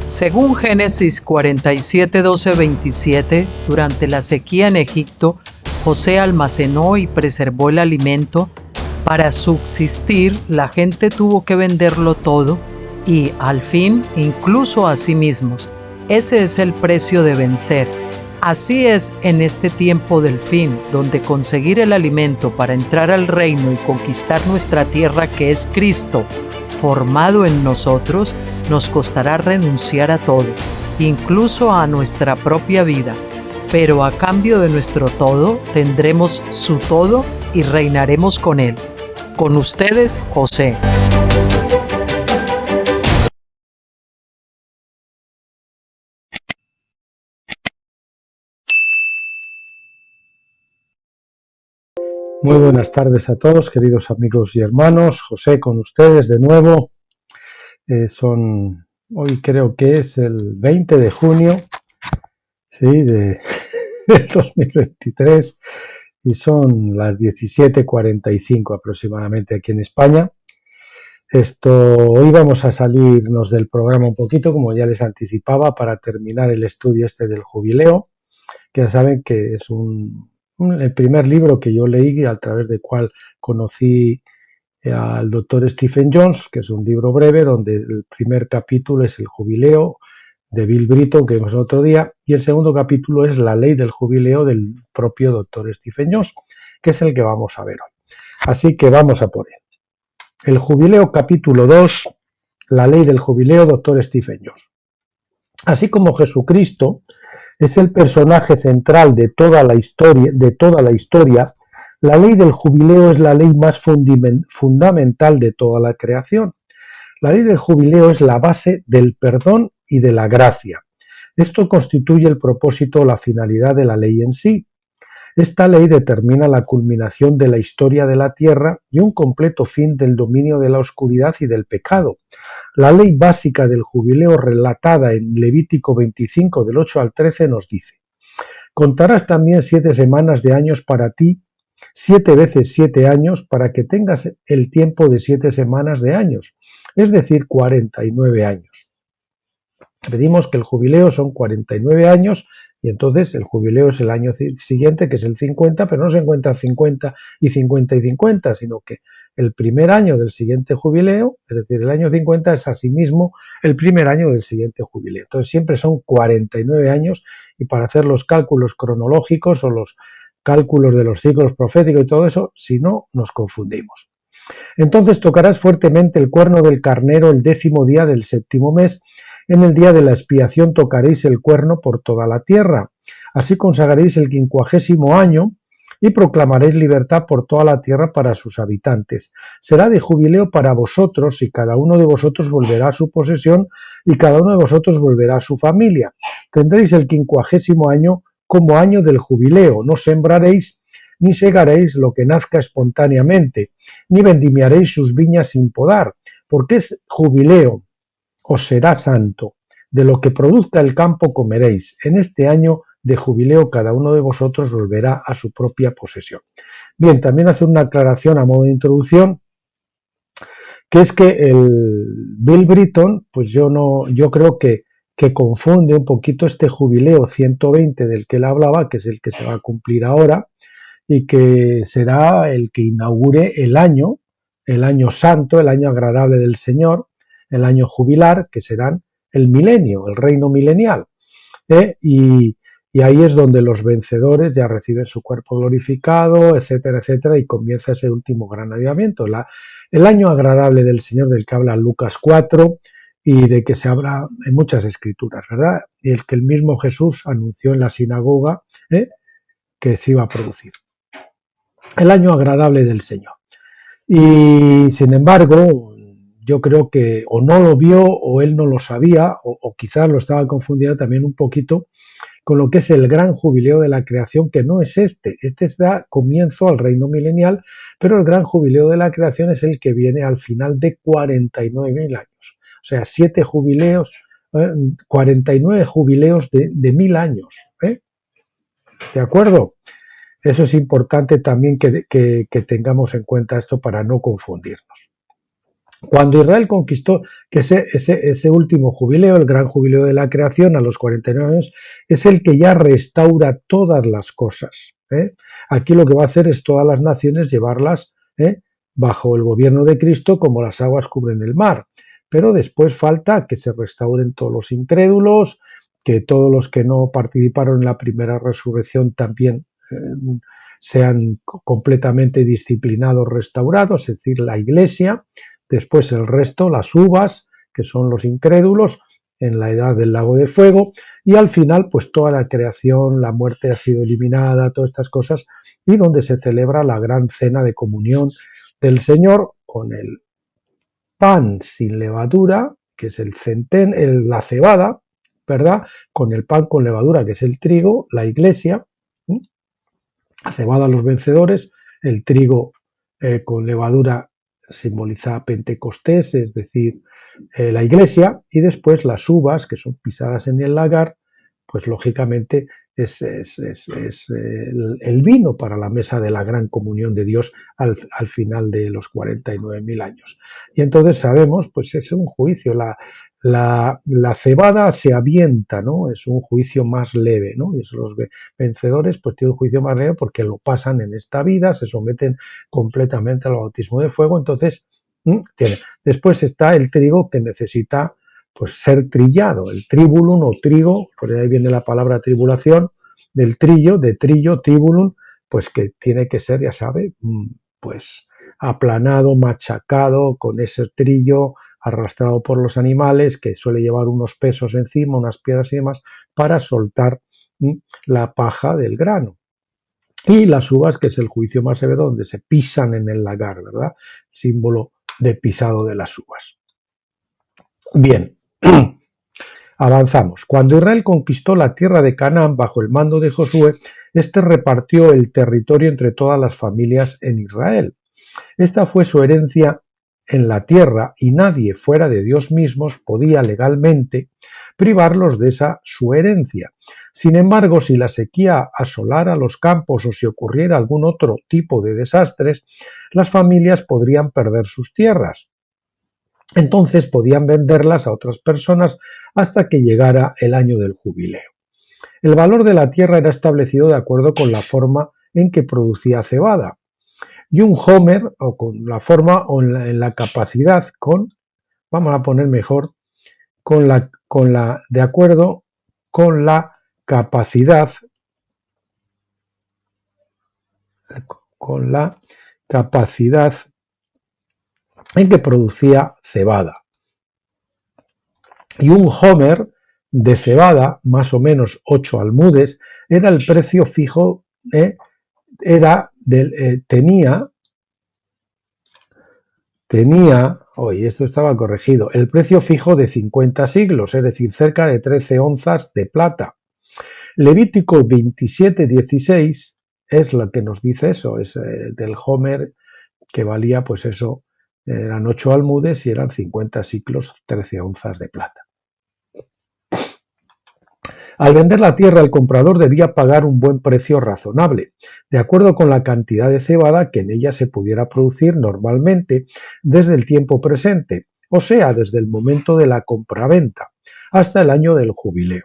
Según Génesis 47, 12, 27, durante la sequía en Egipto, José almacenó y preservó el alimento. Para subsistir, la gente tuvo que venderlo todo y, al fin, incluso a sí mismos. Ese es el precio de vencer. Así es en este tiempo del fin, donde conseguir el alimento para entrar al reino y conquistar nuestra tierra, que es Cristo, formado en nosotros, nos costará renunciar a todo, incluso a nuestra propia vida. Pero a cambio de nuestro todo, tendremos su todo y reinaremos con él. Con ustedes, José. Muy buenas tardes a todos, queridos amigos y hermanos. José con ustedes de nuevo. Hoy creo que es el 20 de junio, sí, de 2023, y son las 17:45 aproximadamente aquí en España. Hoy vamos a salirnos del programa un poquito, como ya les anticipaba, para terminar el estudio del jubileo, que ya saben que es el primer libro que yo leí, a través del cual conocí al doctor Stephen Jones, que es un libro breve donde el primer capítulo es el jubileo de Bill Britton, que vimos el otro día, y el segundo capítulo es la ley del jubileo del propio doctor Stephen Jones, que es el que vamos a ver hoy. Así que vamos a por él. El jubileo, capítulo 2, la ley del jubileo, doctor Stephen Jones. Así como Jesucristo es el personaje central de toda la historia, la ley del jubileo es la ley más fundamental de toda la creación. La ley del jubileo es la base del perdón y de la gracia. Esto constituye el propósito o la finalidad de la ley en sí. Esta ley determina la culminación de la historia de la tierra y un completo fin del dominio de la oscuridad y del pecado. La ley básica del jubileo, relatada en Levítico 25 del 8 al 13, nos dice: contarás también 7 semanas de años para ti, 7 veces 7 años, para que tengas el tiempo de 7 semanas de años, es decir, 49 años. Pedimos que el jubileo son 49 años, y entonces el jubileo es el año siguiente, que es el 50, pero no se encuentra 50 y 50 y 50, sino que el primer año del siguiente jubileo, es decir, el año 50 es asimismo el primer año del siguiente jubileo. Entonces siempre son 49 años, y para hacer los cálculos cronológicos o los cálculos de los ciclos proféticos y todo eso, si no, nos confundimos. Entonces tocarás fuertemente el cuerno del carnero el 10º día del 7º mes. En el día de la expiación tocaréis el cuerno por toda la tierra. Así consagraréis el 50º año y proclamaréis libertad por toda la tierra para sus habitantes. Será de jubileo para vosotros, y cada uno de vosotros volverá a su posesión, y cada uno de vosotros volverá a su familia. Tendréis el 50º año como año del jubileo. No sembraréis ni segaréis lo que nazca espontáneamente, ni vendimiaréis sus viñas sin podar, porque es jubileo. Os será santo. De lo que produzca el campo comeréis. En este año de jubileo cada uno de vosotros volverá a su propia posesión. Bien, también hace una aclaración a modo de introducción, que es que el Bill Britton, pues yo creo que confunde un poquito este jubileo 120 del que él hablaba, que es el que se va a cumplir ahora, y que será el que inaugure el año santo, el año agradable del Señor, el año jubilar, que serán el milenio, el reino milenial. Y ahí es donde los vencedores ya reciben su cuerpo glorificado, etcétera, etcétera, y comienza ese último gran avivamiento. El año agradable del Señor, del que habla Lucas 4, y de que se habla en muchas escrituras, ¿verdad? Y el que el mismo Jesús anunció en la sinagoga que se iba a producir. El año agradable del Señor. Y sin embargo, yo creo que o no lo vio, o él no lo sabía, o quizás lo estaba confundiendo también un poquito con lo que es el gran jubileo de la creación, que no es este. Este da comienzo al reino milenial, pero el gran jubileo de la creación es el que viene al final de 49.000 años. O sea, 7 jubileos, 49 jubileos de 1000 años. ¿De acuerdo? Eso es importante también que tengamos en cuenta esto para no confundirnos. Cuando Israel conquistó, que ese último jubileo, el gran jubileo de la creación, a los 49 años, es el que ya restaura todas las cosas. Aquí lo que va a hacer es todas las naciones llevarlas bajo el gobierno de Cristo como las aguas cubren el mar. Pero después falta que se restauren todos los incrédulos, que todos los que no participaron en la primera resurrección también sean completamente disciplinados, restaurados, es decir, la Iglesia. Después el resto, las uvas, que son los incrédulos, en la edad del lago de fuego, y al final, pues toda la creación, la muerte ha sido eliminada, todas estas cosas, y donde se celebra la gran cena de comunión del Señor con el pan sin levadura, que es la cebada, ¿verdad? Con el pan con levadura, que es el trigo, la Iglesia, la cebada los vencedores, el trigo con levadura simboliza Pentecostés, es decir, la Iglesia, y después las uvas, que son pisadas en el lagar, pues lógicamente es el vino para la mesa de la gran comunión de Dios al final de los 49.000 años. Y entonces sabemos, pues es un juicio, la cebada se avienta, ¿no? Es un juicio más leve, ¿no? Y los vencedores pues tienen un juicio más leve porque lo pasan en esta vida, se someten completamente al bautismo de fuego, entonces tiene. Después está el trigo que necesita pues ser trillado, el tribulum o trigo, por ahí viene la palabra tribulación, del trillo, de trillo, tribulum, pues que tiene que ser, ya sabe, pues aplanado, machacado, con ese trillo arrastrado por los animales, que suele llevar unos pesos encima, unas piedras y demás, para soltar la paja del grano. Y las uvas, que es el juicio más severo, donde se pisan en el lagar, ¿verdad? Símbolo de pisado de las uvas. Bien, avanzamos. Cuando Israel conquistó la tierra de Canaán bajo el mando de Josué, este repartió el territorio entre todas las familias en Israel. Esta fue su herencia en la tierra y nadie fuera de Dios mismos podía legalmente privarlos de esa su herencia. Sin embargo, si la sequía asolara los campos o si ocurriera algún otro tipo de desastres, las familias podrían perder sus tierras. Entonces podían venderlas a otras personas hasta que llegara el año del jubileo. El valor de la tierra era establecido de acuerdo con la forma en que producía cebada. Y un homer, o con la forma o en la capacidad, vamos a poner mejor, de acuerdo con la capacidad, en que producía cebada. Y un homer de cebada, más o menos 8 almudes, era el precio fijo, tenía, hoy esto estaba corregido, el precio fijo de 50 siglos, es decir, cerca de 13 onzas de plata. Levítico 27:16 es lo que nos dice eso, es del homer que valía, pues eso, eran 8 almudes y eran 50 siglos, 13 onzas de plata. Al vender la tierra, el comprador debía pagar un buen precio razonable, de acuerdo con la cantidad de cebada que en ella se pudiera producir normalmente desde el tiempo presente, o sea, desde el momento de la compraventa, hasta el año del jubileo.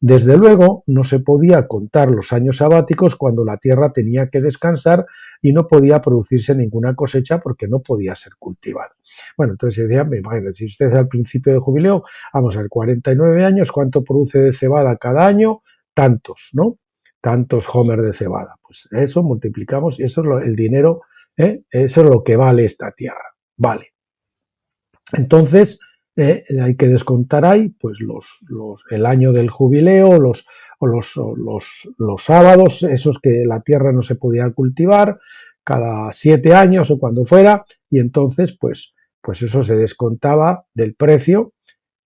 Desde luego, no se podía contar los años sabáticos cuando la tierra tenía que descansar y no podía producirse ninguna cosecha porque no podía ser cultivada. Bueno, entonces decía, si usted es al principio del jubileo, vamos a ver, 49 años, ¿cuánto produce de cebada cada año? Tantos, ¿no? Tantos homer de cebada. Pues eso multiplicamos y eso es el dinero, eso es lo que vale esta tierra. Vale. Entonces, hay que descontar ahí pues el año del jubileo, los sábados, esos que la tierra no se podía cultivar, cada 7 años o cuando fuera, y entonces pues eso se descontaba del precio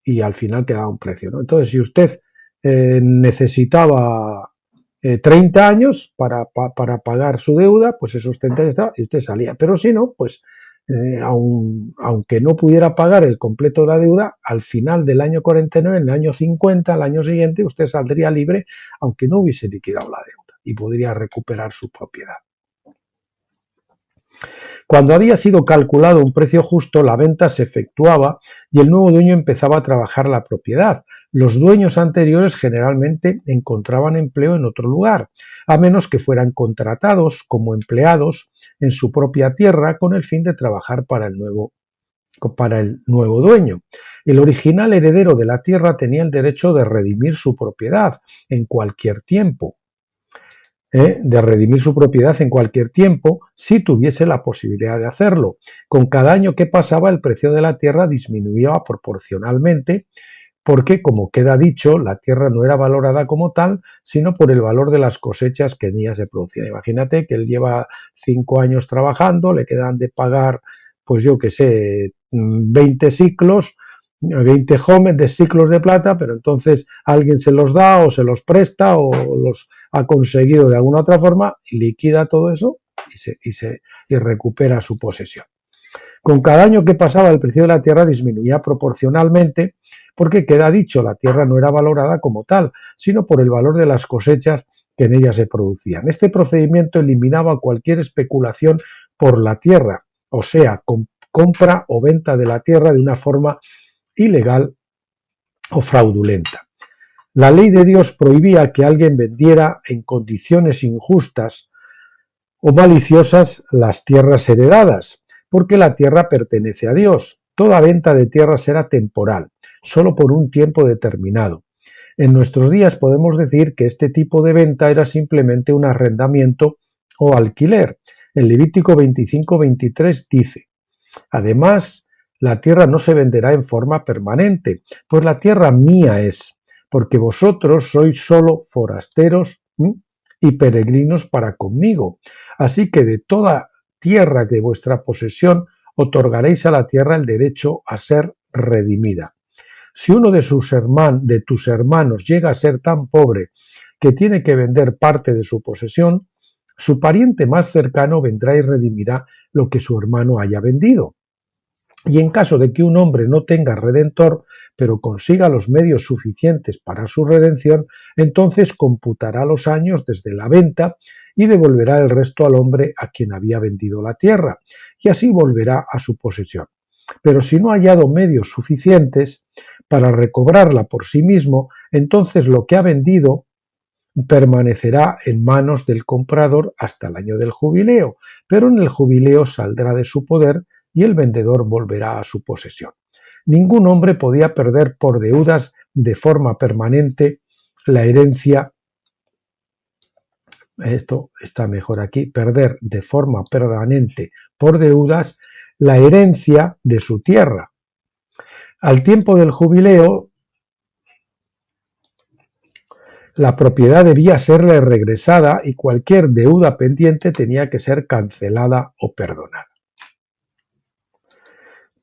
y al final quedaba un precio, ¿no? Entonces, si usted necesitaba 30 años para pagar su deuda, pues esos 30 años y usted salía, pero si no, pues aunque no pudiera pagar el completo de la deuda, al final del año 49, en el año 50, al año siguiente, usted saldría libre, aunque no hubiese liquidado la deuda, y podría recuperar su propiedad. Cuando había sido calculado un precio justo, la venta se efectuaba y el nuevo dueño empezaba a trabajar la propiedad. Los dueños anteriores generalmente encontraban empleo en otro lugar, a menos que fueran contratados como empleados en su propia tierra con el fin de trabajar para el nuevo dueño. El original heredero de la tierra tenía el derecho de redimir su propiedad en cualquier tiempo. Si tuviese la posibilidad de hacerlo. Con cada año que pasaba, el precio de la tierra disminuía proporcionalmente, porque, como queda dicho, la tierra no era valorada como tal, sino por el valor de las cosechas que en ella se producían. Imagínate que él lleva 5 años trabajando, le quedan de pagar, pues yo qué sé, 20 ciclos, 20 de ciclos de plata, pero entonces alguien se los da o se los presta o los ha conseguido de alguna otra forma, y liquida todo eso y recupera su posesión. Con cada año que pasaba, el precio de la tierra disminuía proporcionalmente, porque queda dicho, la tierra no era valorada como tal, sino por el valor de las cosechas que en ella se producían. Este procedimiento eliminaba cualquier especulación por la tierra, o sea, compra o venta de la tierra de una forma ilegal o fraudulenta. La ley de Dios prohibía que alguien vendiera en condiciones injustas o maliciosas las tierras heredadas, porque la tierra pertenece a Dios. Toda venta de tierras era temporal, solo por un tiempo determinado. En nuestros días podemos decir que este tipo de venta era simplemente un arrendamiento o alquiler. En Levítico 25-23 dice: además, la tierra no se venderá en forma permanente, pues la tierra mía es, porque vosotros sois solo forasteros y peregrinos para conmigo. Así que de toda tierra de vuestra posesión otorgaréis a la tierra el derecho a ser redimida. Si uno de tus hermanos llega a ser tan pobre que tiene que vender parte de su posesión, su pariente más cercano vendrá y redimirá lo que su hermano haya vendido. Y en caso de que un hombre no tenga redentor, pero consiga los medios suficientes para su redención, entonces computará los años desde la venta y devolverá el resto al hombre a quien había vendido la tierra, y así volverá a su posesión. Pero si no ha hallado medios suficientes para recobrarla por sí mismo, entonces lo que ha vendido permanecerá en manos del comprador hasta el año del jubileo, pero en el jubileo saldrá de su poder y el vendedor volverá a su posesión. Ningún hombre podía perder por deudas de forma permanente la herencia. Esto está mejor aquí: perder de forma permanente por deudas la herencia de su tierra. Al tiempo del jubileo, la propiedad debía serle regresada y cualquier deuda pendiente tenía que ser cancelada o perdonada.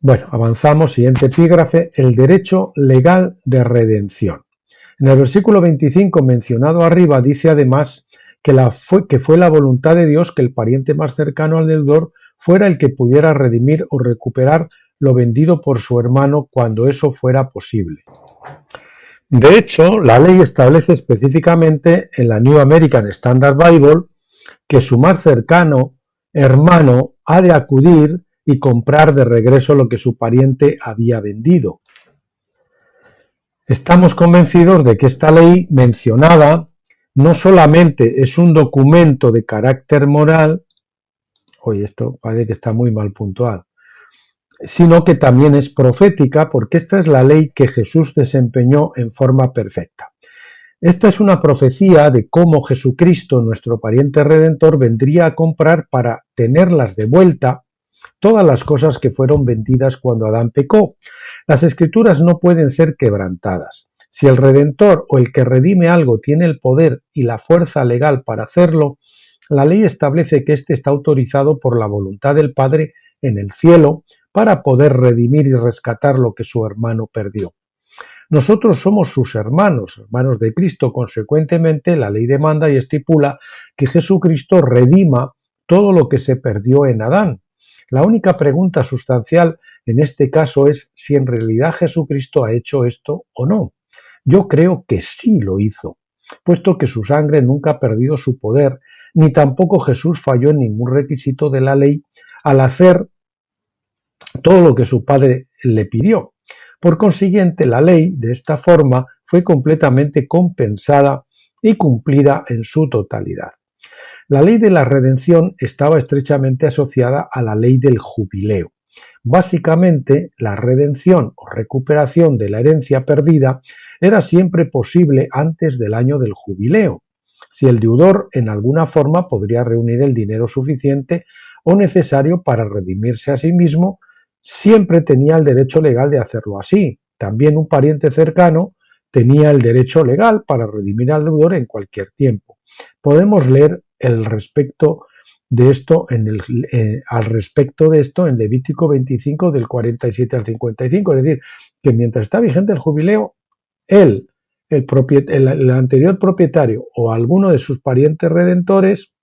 Bueno, avanzamos, siguiente epígrafe: el derecho legal de redención. En el versículo 25 mencionado arriba dice además que fue la voluntad de Dios que el pariente más cercano al deudor fuera el que pudiera redimir o recuperar lo vendido por su hermano cuando eso fuera posible. De hecho, la ley establece específicamente en la New American Standard Bible que su más cercano hermano ha de acudir y comprar de regreso lo que su pariente había vendido. Estamos convencidos de que esta ley mencionada no solamente es un documento de carácter moral, esto parece que está muy mal puntuado, sino que también es profética, porque esta es la ley que Jesús desempeñó en forma perfecta. Esta es una profecía de cómo Jesucristo, nuestro pariente redentor, vendría a comprar para tenerlas de vuelta todas las cosas que fueron vendidas cuando Adán pecó. Las Escrituras no pueden ser quebrantadas. Si el Redentor o el que redime algo tiene el poder y la fuerza legal para hacerlo, la ley establece que éste está autorizado por la voluntad del Padre en el cielo para poder redimir y rescatar lo que su hermano perdió. Nosotros somos sus hermanos de Cristo. Consecuentemente, la ley demanda y estipula que Jesucristo redima todo lo que se perdió en Adán. La única pregunta sustancial en este caso es si en realidad Jesucristo ha hecho esto o no. Yo creo que sí lo hizo, puesto que su sangre nunca ha perdido su poder, ni tampoco Jesús falló en ningún requisito de la ley al hacer todo lo que su padre le pidió. Por consiguiente, la ley, de esta forma, fue completamente compensada y cumplida en su totalidad. La ley de la redención estaba estrechamente asociada a la ley del jubileo. Básicamente, la redención o recuperación de la herencia perdida era siempre posible antes del año del jubileo, si el deudor en alguna forma podría reunir el dinero suficiente o necesario para redimirse a sí mismo, siempre tenía el derecho legal de hacerlo así. También un pariente cercano tenía el derecho legal para redimir al deudor en cualquier tiempo. Podemos leer al respecto de esto en Levítico 25 del 47 al 55, es decir, que mientras está vigente el jubileo, el anterior propietario o alguno de sus parientes redentores,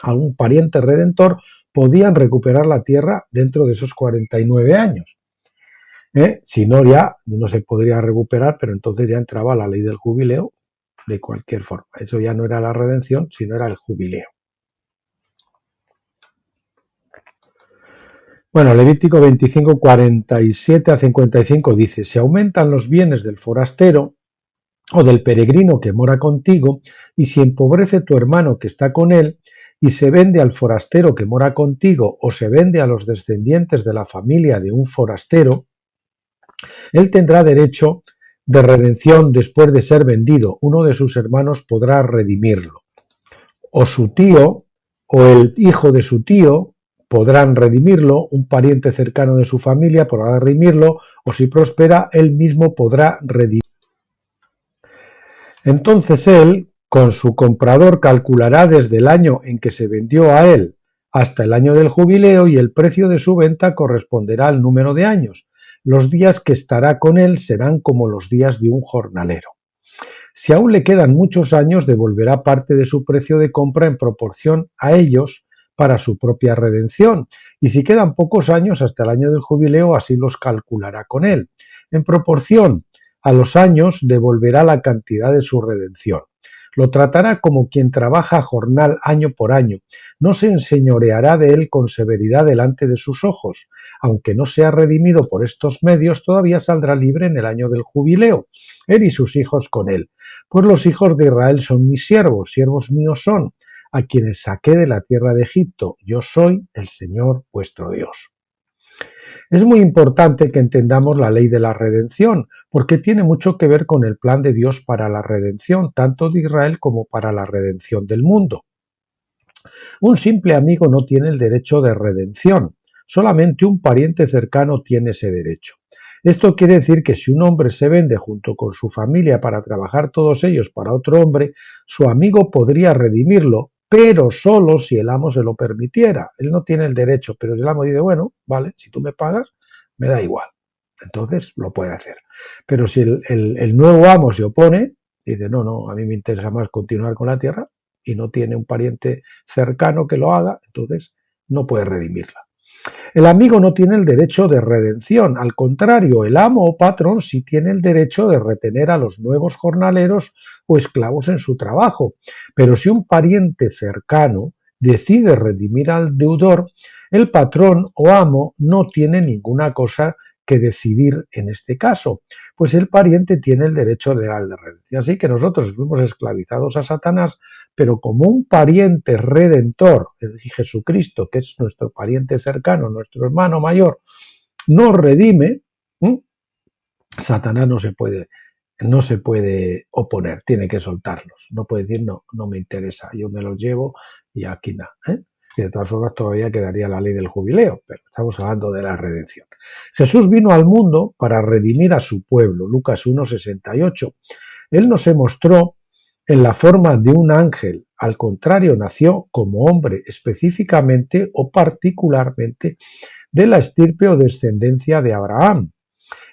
algún pariente redentor, podían recuperar la tierra dentro de esos 49 años. Si no, ya no se podría recuperar, pero entonces ya entraba la ley del jubileo de cualquier forma. Eso ya no era la redención, sino era el jubileo. Bueno, Levítico 25, 47 a 55 dice: si aumentan los bienes del forastero o del peregrino que mora contigo, y si empobrece tu hermano que está con él, y se vende al forastero que mora contigo, o se vende a los descendientes de la familia de un forastero, él tendrá derecho de redención después de ser vendido. Uno de sus hermanos podrá redimirlo. O su tío, o el hijo de su tío, podrán redimirlo, un pariente cercano de su familia podrá redimirlo, o si prospera, él mismo podrá redimirlo. Entonces él, con su comprador, calculará desde el año en que se vendió a él hasta el año del jubileo, y el precio de su venta corresponderá al número de años. Los días que estará con él serán como los días de un jornalero. Si aún le quedan muchos años, devolverá parte de su precio de compra en proporción a ellos para su propia redención, y si quedan pocos años hasta el año del jubileo, así los calculará con él. En proporción a los años, devolverá la cantidad de su redención. Lo tratará como quien trabaja jornal año por año. No se enseñoreará de él con severidad delante de sus ojos. Aunque no sea redimido por estos medios, todavía saldrá libre en el año del jubileo, él y sus hijos con él. Pues los hijos de Israel son mis siervos, siervos míos son, a quienes saqué de la tierra de Egipto. Yo soy el Señor vuestro Dios. Es muy importante que entendamos la ley de la redención, porque tiene mucho que ver con el plan de Dios para la redención, tanto de Israel como para la redención del mundo. Un simple amigo no tiene el derecho de redención, solamente un pariente cercano tiene ese derecho. Esto quiere decir que si un hombre se vende junto con su familia para trabajar todos ellos para otro hombre, su amigo podría redimirlo, pero solo si el amo se lo permitiera. Él no tiene el derecho, pero el amo dice, bueno, vale, si tú me pagas, me da igual. Entonces lo puede hacer. Pero si el nuevo amo se opone, dice, no, a mí me interesa más continuar con la tierra, y no tiene un pariente cercano que lo haga, entonces no puede redimirla. El amigo no tiene el derecho de redención, al contrario, el amo o patrón sí tiene el derecho de retener a los nuevos jornaleros o esclavos en su trabajo. Pero si un pariente cercano decide redimir al deudor, el patrón o amo no tiene ninguna cosa que decidir en este caso, pues el pariente tiene el derecho legal de redención. Así que nosotros fuimos esclavizados a Satanás, pero como un pariente redentor, es decir, Jesucristo, que es nuestro pariente cercano, nuestro hermano mayor, nos redime, Satanás no se puede oponer, tiene que soltarlos. No puede decir, no me interesa, yo me los llevo y aquí nada. Y de todas formas todavía quedaría la ley del jubileo, pero estamos hablando de la redención. Jesús vino al mundo para redimir a su pueblo, Lucas 1:68. Él no se mostró en la forma de un ángel, al contrario, nació como hombre, específicamente o particularmente de la estirpe o descendencia de Abraham.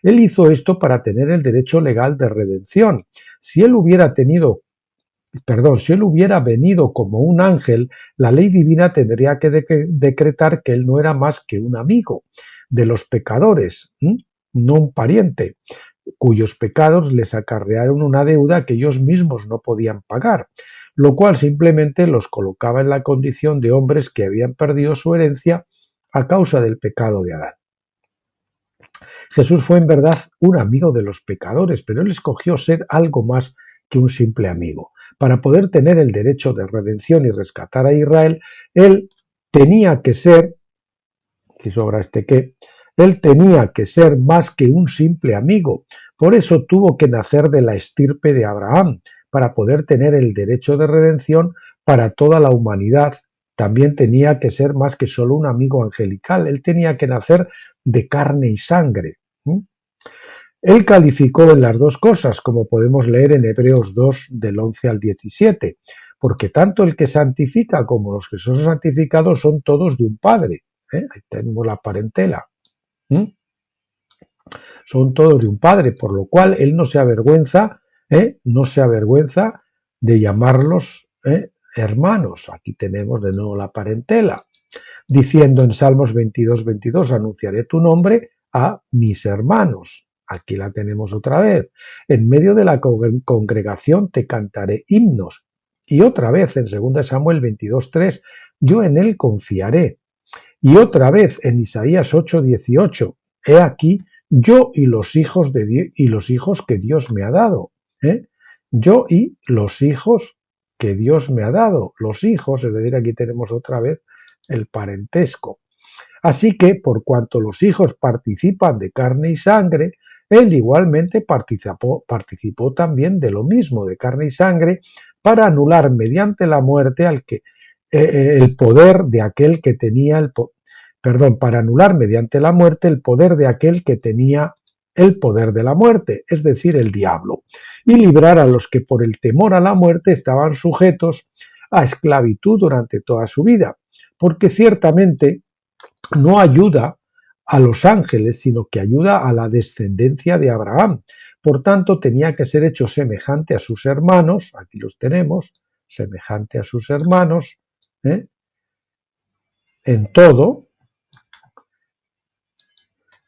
Él hizo esto para tener el derecho legal de redención. Si él hubiera venido como un ángel, la ley divina tendría que decretar que él no era más que un amigo de los pecadores, no un pariente, cuyos pecados les acarrearon una deuda que ellos mismos no podían pagar, lo cual simplemente los colocaba en la condición de hombres que habían perdido su herencia a causa del pecado de Adán. Jesús fue en verdad un amigo de los pecadores, pero él escogió ser algo más que un simple amigo. Para poder tener el derecho de redención y rescatar a Israel, él tenía que ser, si sobra este qué, él tenía que ser más que un simple amigo. Por eso tuvo que nacer de la estirpe de Abraham, para poder tener el derecho de redención para toda la humanidad. También tenía que ser más que solo un amigo angelical, él tenía que nacer de carne y sangre. Él calificó en las dos cosas, como podemos leer en Hebreos 2, del 11 al 17, porque tanto el que santifica como los que son santificados son todos de un Padre. Ahí tenemos la parentela. Son todos de un Padre, por lo cual él no se avergüenza, de llamarlos hermanos. Aquí tenemos de nuevo la parentela, diciendo en Salmos 22, 22, anunciaré tu nombre a mis hermanos. Aquí la tenemos otra vez. En medio de la congregación te cantaré himnos. Y otra vez en 2 Samuel 22, 3, yo en él confiaré. Y otra vez en Isaías 8, 18, he aquí yo y los hijos de Dios, y los hijos que Dios me ha dado. Yo y los hijos que Dios me ha dado. Los hijos, es decir, aquí tenemos otra vez el parentesco. Así que, por cuanto los hijos participan de carne y sangre, él igualmente participó también de lo mismo, de carne y sangre, para anular mediante la muerte el poder de aquel que tenía para anular mediante la muerte el poder de aquel que tenía el poder de la muerte, es decir, el diablo, y librar a los que por el temor a la muerte estaban sujetos a esclavitud durante toda su vida, porque ciertamente no ayuda a los ángeles, sino que ayuda a la descendencia de Abraham. Por tanto, tenía que ser hecho semejante a sus hermanos, aquí los tenemos, semejante a sus hermanos, en todo,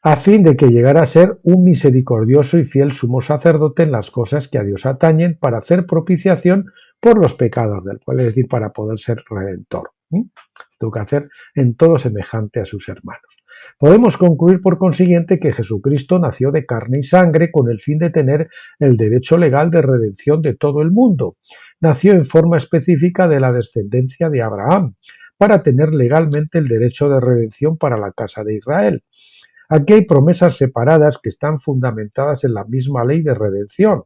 a fin de que llegara a ser un misericordioso y fiel sumo sacerdote en las cosas que a Dios atañen, para hacer propiciación por los pecados del pueblo, es decir, para poder ser redentor. Tuvo que hacer en todo semejante a sus hermanos. Podemos concluir, por consiguiente, que Jesucristo nació de carne y sangre con el fin de tener el derecho legal de redención de todo el mundo. Nació en forma específica de la descendencia de Abraham, para tener legalmente el derecho de redención para la casa de Israel. Aquí hay promesas separadas que están fundamentadas en la misma ley de redención.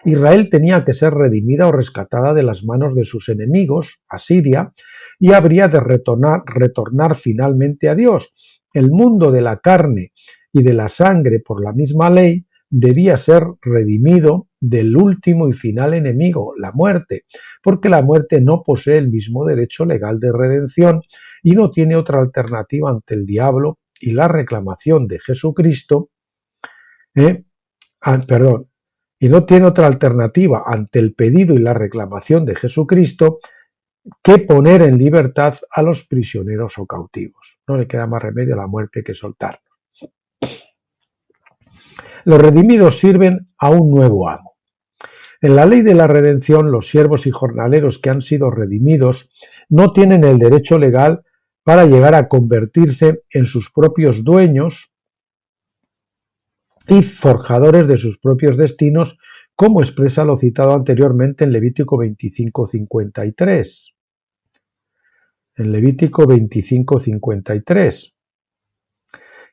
Israel tenía que ser redimida o rescatada de las manos de sus enemigos, Asiria, y habría de retornar finalmente a Dios. El mundo de la carne y de la sangre, por la misma ley, debía ser redimido del último y final enemigo, la muerte, porque la muerte no posee el mismo derecho legal de redención y no tiene otra alternativa ante el diablo y la reclamación de Jesucristo, y no tiene otra alternativa ante el pedido y la reclamación de Jesucristo que poner en libertad a los prisioneros o cautivos. No le queda más remedio a la muerte que soltarlos. Los redimidos sirven a un nuevo amo. En la ley de la redención, los siervos y jornaleros que han sido redimidos no tienen el derecho legal para llegar a convertirse en sus propios dueños y forjadores de sus propios destinos, como expresa lo citado anteriormente en Levítico 25:53. En Levítico 25:53,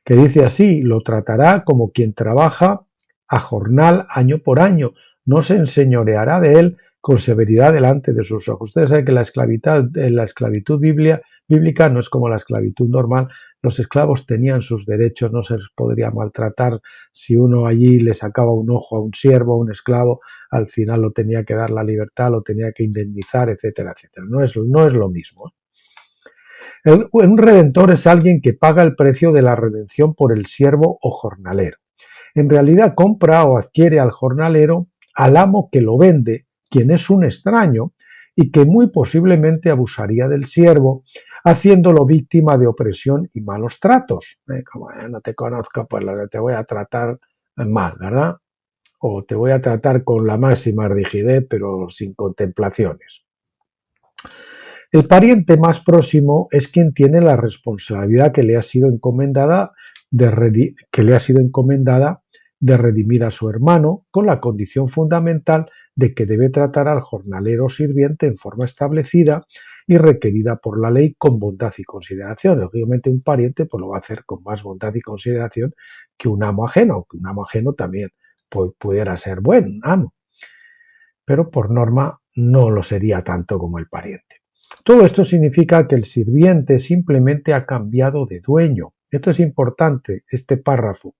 que dice así: lo tratará como quien trabaja a jornal año por año, no se enseñoreará de él con severidad delante de sus ojos. Ustedes saben que la esclavitud bíblica no es como la esclavitud normal. Los esclavos tenían sus derechos, no se les podría maltratar. Si uno allí le sacaba un ojo a un siervo, a un esclavo, al final lo tenía que dar la libertad, lo tenía que indemnizar, etcétera, etcétera. No es lo mismo. Un redentor es alguien que paga el precio de la redención por el siervo o jornalero. En realidad compra o adquiere al jornalero al amo que lo vende, quien es un extraño y que muy posiblemente abusaría del siervo, haciéndolo víctima de opresión y malos tratos. Como no te conozco, pues te voy a tratar mal, ¿verdad? O te voy a tratar con la máxima rigidez, pero sin contemplaciones. El pariente más próximo es quien tiene la responsabilidad que le ha sido encomendada de redimir a su hermano, con la condición fundamental de que debe tratar al jornalero sirviente en forma establecida y requerida por la ley con bondad y consideración. Obviamente un pariente pues lo va a hacer con más bondad y consideración que un amo ajeno, aunque un amo ajeno también pudiera ser buen amo, pero por norma no lo sería tanto como el pariente. Todo esto significa que el sirviente simplemente ha cambiado de dueño. Esto es importante, este párrafo.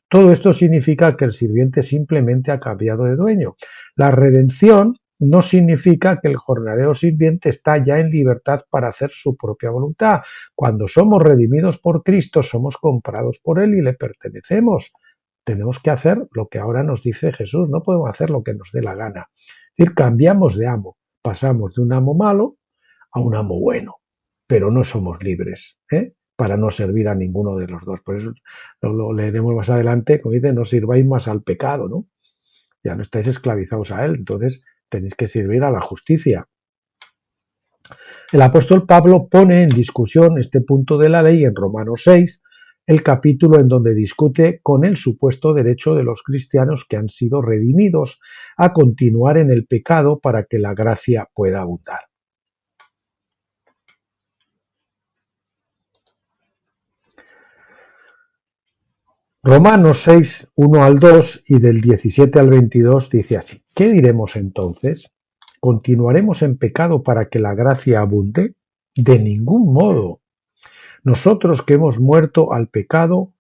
Todo esto significa que el sirviente simplemente ha cambiado de dueño. La redención no significa que el jornalero sirviente está ya en libertad para hacer su propia voluntad. Cuando somos redimidos por Cristo, somos comprados por Él y le pertenecemos. Tenemos que hacer lo que ahora nos dice Jesús, no podemos hacer lo que nos dé la gana. Es decir, cambiamos de amo, pasamos de un amo malo a un amo bueno, pero no somos libres, para no servir a ninguno de los dos. Por eso lo leeremos más adelante, como dice, no sirváis más al pecado, ¿no? Ya no estáis esclavizados a él, entonces tenéis que servir a la justicia. El apóstol Pablo pone en discusión este punto de la ley en Romanos 6, el capítulo en donde discute con el supuesto derecho de los cristianos que han sido redimidos a continuar en el pecado para que la gracia pueda abundar. Romanos 6, 1 al 2 y del 17 al 22 dice así: ¿Qué diremos entonces? ¿Continuaremos en pecado para que la gracia abunde? De ningún modo. Nosotros que hemos muerto al pecado,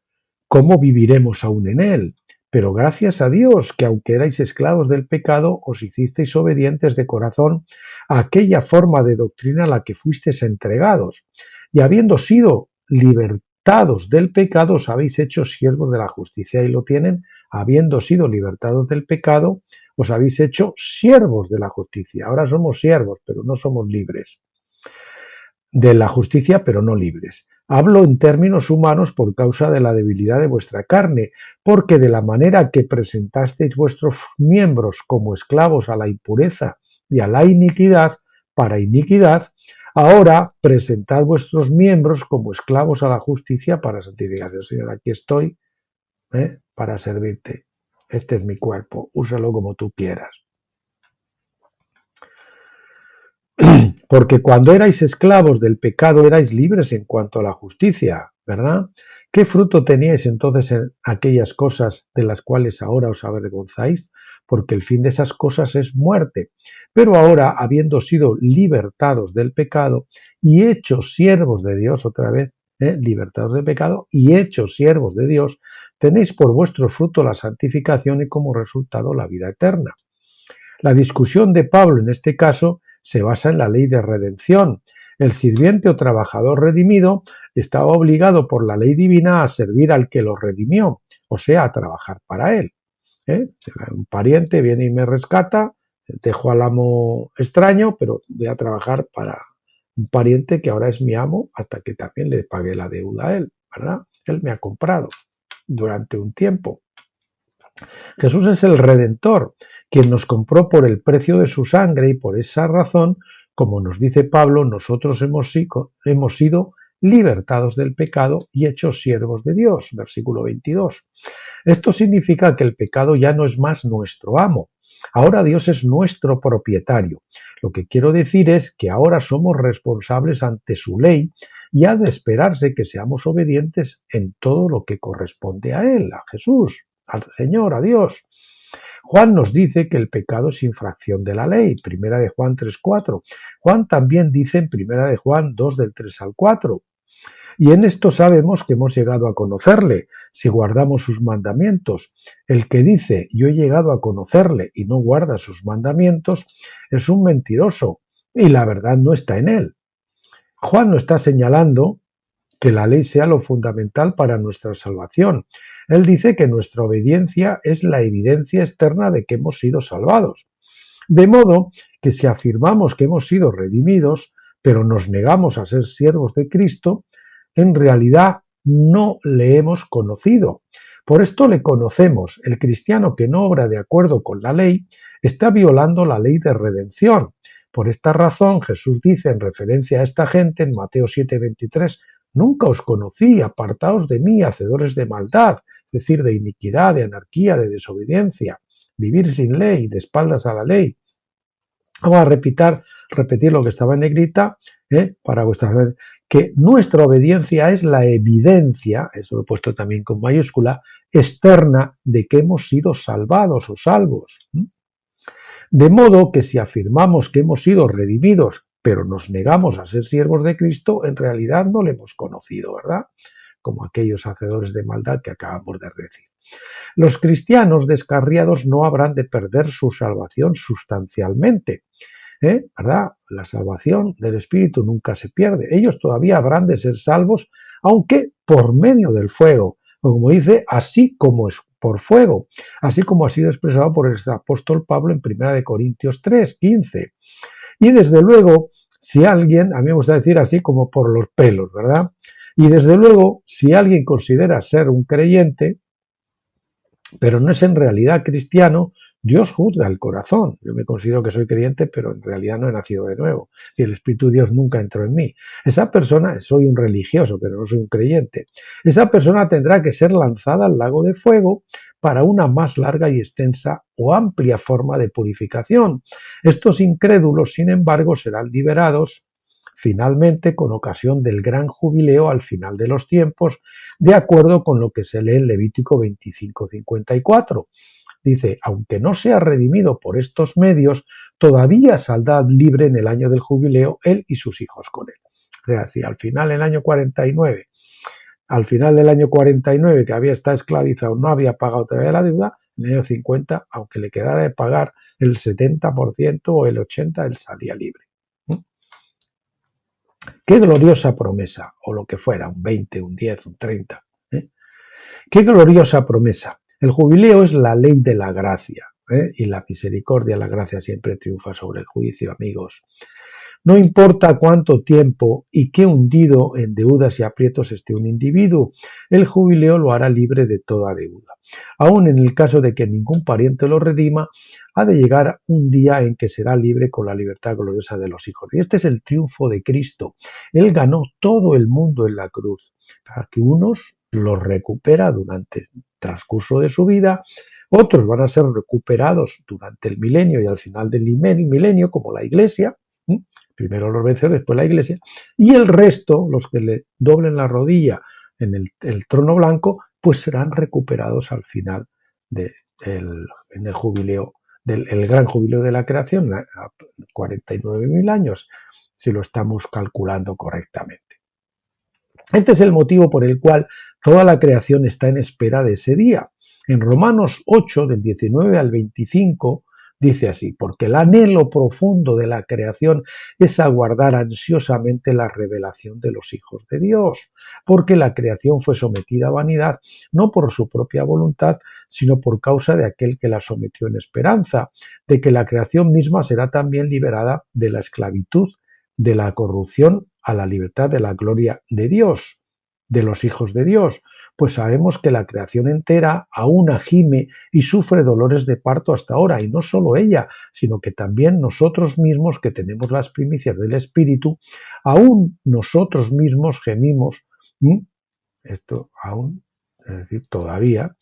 ¿cómo viviremos aún en él? Pero gracias a Dios que aunque erais esclavos del pecado, os hicisteis obedientes de corazón a aquella forma de doctrina a la que fuisteis entregados, y habiendo sido libertados del pecado, os habéis hecho siervos de la justicia. Y lo tienen, habiendo sido libertados del pecado, os habéis hecho siervos de la justicia. Ahora somos siervos, pero no somos libres. De la justicia, pero no libres. Hablo en términos humanos por causa de la debilidad de vuestra carne, porque de la manera que presentasteis vuestros miembros como esclavos a la impureza y a la iniquidad, para iniquidad, ahora presentad vuestros miembros como esclavos a la justicia para santificación. Señor, aquí estoy para servirte. Este es mi cuerpo, úsalo como tú quieras. Porque cuando erais esclavos del pecado erais libres en cuanto a la justicia, ¿verdad? ¿Qué fruto teníais entonces en aquellas cosas de las cuales ahora os avergonzáis? Porque el fin de esas cosas es muerte. Pero ahora, habiendo sido libertados del pecado y hechos siervos de Dios, otra vez, libertados del pecado y hechos siervos de Dios, tenéis por vuestro fruto la santificación y como resultado la vida eterna. La discusión de Pablo en este caso se basa en la ley de redención. El sirviente o trabajador redimido estaba obligado por la ley divina a servir al que lo redimió, o sea, a trabajar para él. Un pariente viene y me rescata, dejo al amo extraño, pero voy a trabajar para un pariente que ahora es mi amo hasta que también le pague la deuda a él, ¿verdad? Él me ha comprado durante un tiempo. Jesús es el Redentor, quien nos compró por el precio de su sangre, y por esa razón, como nos dice Pablo, nosotros hemos sido libertados del pecado y hechos siervos de Dios. Versículo 22. Esto significa que el pecado ya no es más nuestro amo. Ahora Dios es nuestro propietario. Lo que quiero decir es que ahora somos responsables ante su ley y ha de esperarse que seamos obedientes en todo lo que corresponde a Él, a Jesús, al Señor, a Dios. Juan nos dice que el pecado es infracción de la ley, primera de Juan 3:4. Juan también dice en primera de Juan 2 del 3 al 4. Y en esto sabemos que hemos llegado a conocerle, si guardamos sus mandamientos. El que dice, yo he llegado a conocerle y no guarda sus mandamientos, es un mentiroso, y la verdad no está en él. Juan no está señalando que la ley sea lo fundamental para nuestra salvación. Él dice que nuestra obediencia es la evidencia externa de que hemos sido salvados. De modo que si afirmamos que hemos sido redimidos, pero nos negamos a ser siervos de Cristo, en realidad no le hemos conocido. Por esto le conocemos. El cristiano que no obra de acuerdo con la ley está violando la ley de redención, Por esta razón, Jesús dice en referencia a esta gente en Mateo 7:23, nunca os conocí, apartaos de mí, hacedores de maldad, es decir, de iniquidad, de anarquía, de desobediencia, vivir sin ley, de espaldas a la ley. Vamos a repetir lo que estaba en negrita, para vuestra vez, que nuestra obediencia es la evidencia, eso lo he puesto también con mayúscula, externa de que hemos sido salvados o salvos. De modo que si afirmamos que hemos sido redimidos, pero nos negamos a ser siervos de Cristo, en realidad no le hemos conocido, ¿verdad? Como aquellos hacedores de maldad que acabamos de decir. Los cristianos descarriados no habrán de perder su salvación sustancialmente, ¿verdad? La salvación del Espíritu nunca se pierde. Ellos todavía habrán de ser salvos, aunque por medio del fuego, o como dice, así como es por fuego, así como ha sido expresado por el apóstol Pablo en 1 Corintios 3:15. Y desde luego, si alguien, a mí me gusta decir así como por los pelos, ¿verdad? Y desde luego, si alguien considera ser un creyente, pero no es en realidad cristiano, Dios juzga el corazón. Yo me considero que soy creyente, pero en realidad no he nacido de nuevo. Y el Espíritu de Dios nunca entró en mí. Esa persona, soy un religioso, pero no soy un creyente. Esa persona tendrá que ser lanzada al lago de fuego para una más larga y extensa o amplia forma de purificación. Estos incrédulos, sin embargo, serán liberados finalmente con ocasión del gran jubileo al final de los tiempos, de acuerdo con lo que se lee en Levítico 25:54. Dice, aunque no sea redimido por estos medios, todavía saldrá libre en el año del jubileo él y sus hijos con él. O sea, si al final del año 49, que había estado esclavizado, no había pagado todavía la deuda, en el año 50, aunque le quedara de pagar el 70% o el 80%, él salía libre. Qué gloriosa promesa, o lo que fuera, un 20, un 10, un 30. Qué gloriosa promesa. El jubileo es la ley de la gracia, y la misericordia, la gracia siempre triunfa sobre el juicio, amigos. No importa cuánto tiempo y qué hundido en deudas y aprietos esté un individuo, el jubileo lo hará libre de toda deuda. Aun en el caso de que ningún pariente lo redima, ha de llegar un día en que será libre con la libertad gloriosa de los hijos. Y este es el triunfo de Cristo. Él ganó todo el mundo en la cruz, para que unos los recupera durante el transcurso de su vida, otros van a ser recuperados durante el milenio y al final del milenio, como la Iglesia. Primero los vencedores, después la Iglesia, y el resto, los que le doblen la rodilla en el trono blanco, pues serán recuperados al final en el jubileo, el gran jubileo de la creación, a 49.000 años, si lo estamos calculando correctamente. Este es el motivo por el cual toda la creación está en espera de ese día. En Romanos 8, del 19 al 25, dice así, porque el anhelo profundo de la creación es aguardar ansiosamente la revelación de los hijos de Dios, porque la creación fue sometida a vanidad, no por su propia voluntad, sino por causa de aquel que la sometió en esperanza, de que la creación misma será también liberada de la esclavitud, de la corrupción, a la libertad de la gloria de Dios, de los hijos de Dios. Pues sabemos que la creación entera aún gime y sufre dolores de parto hasta ahora, y no solo ella, sino que también nosotros mismos que tenemos las primicias del Espíritu, aún nosotros mismos gemimos, esto aún, es decir, todavía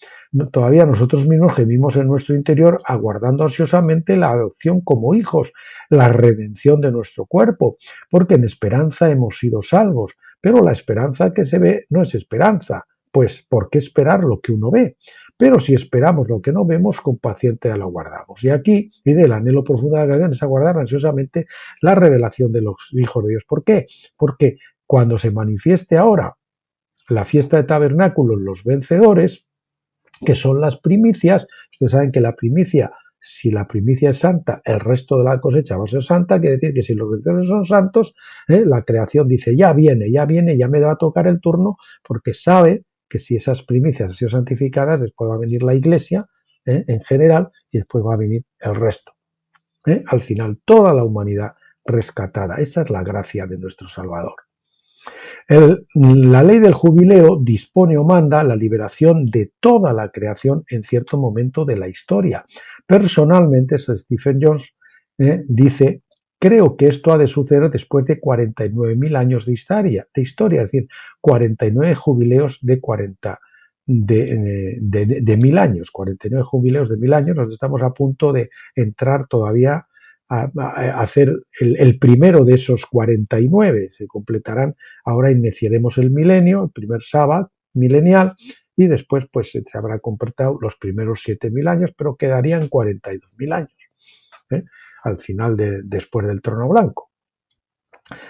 nosotros mismos gemimos en nuestro interior aguardando ansiosamente la adopción como hijos, la redención de nuestro cuerpo, porque en esperanza hemos sido salvos, pero la esperanza que se ve no es esperanza. Pues, ¿por qué esperar lo que uno ve? Pero si esperamos lo que no vemos, con paciencia lo aguardamos. Y aquí, el anhelo profundo de la creación es aguardar ansiosamente la revelación de los hijos de Dios. ¿Por qué? Porque cuando se manifieste ahora la fiesta de tabernáculos, los vencedores, que son las primicias, ustedes saben que la primicia, si la primicia es santa, el resto de la cosecha va a ser santa, quiere decir que si los vencedores son santos, la creación dice, ya viene, ya me va a tocar el turno, porque sabe que si esas primicias han sido santificadas, después va a venir la Iglesia en general y después va a venir el resto. Al final, toda la humanidad rescatada. Esa es la gracia de nuestro Salvador. La ley del jubileo dispone o manda la liberación de toda la creación en cierto momento de la historia. Personalmente, Stephen Jones dice creo que esto ha de suceder después de 49.000 años de historia, es decir, 49 jubileos de 1000 años, 49 jubileos de 1000 años, donde estamos a punto de entrar todavía a hacer el primero de esos 49. Se completarán, ahora iniciaremos el milenio, el primer sábado milenial, y después pues se habrá completado los primeros 7000 años, pero quedarían 42.000 años, al final después del trono blanco.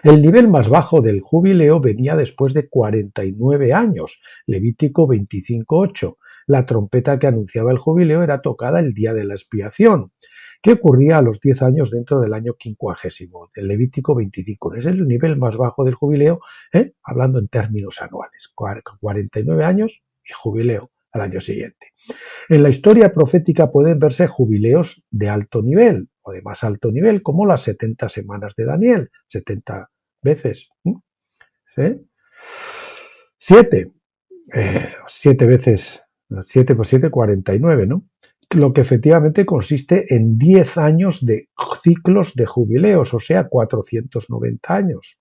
El nivel más bajo del jubileo venía después de 49 años, Levítico 25:8. La trompeta que anunciaba el jubileo era tocada el día de la expiación, que ocurría a los 10 años dentro del año 50, el Levítico 25. Es el nivel más bajo del jubileo, hablando en términos anuales, 49 años y jubileo al año siguiente. En la historia profética pueden verse jubileos de alto nivel o de más alto nivel, como las 70 semanas de Daniel, 70 veces. ¿Sí? 7 veces, 7 por 7, 49, ¿no? Lo que efectivamente consiste en 10 años de ciclos de jubileos, o sea, 490 años.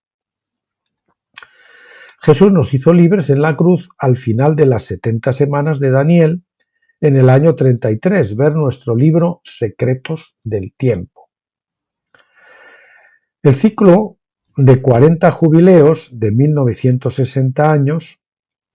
Jesús nos hizo libres en la cruz al final de las 70 semanas de Daniel, en el año 33, ver nuestro libro Secretos del Tiempo. El ciclo de 40 jubileos de 1960 años,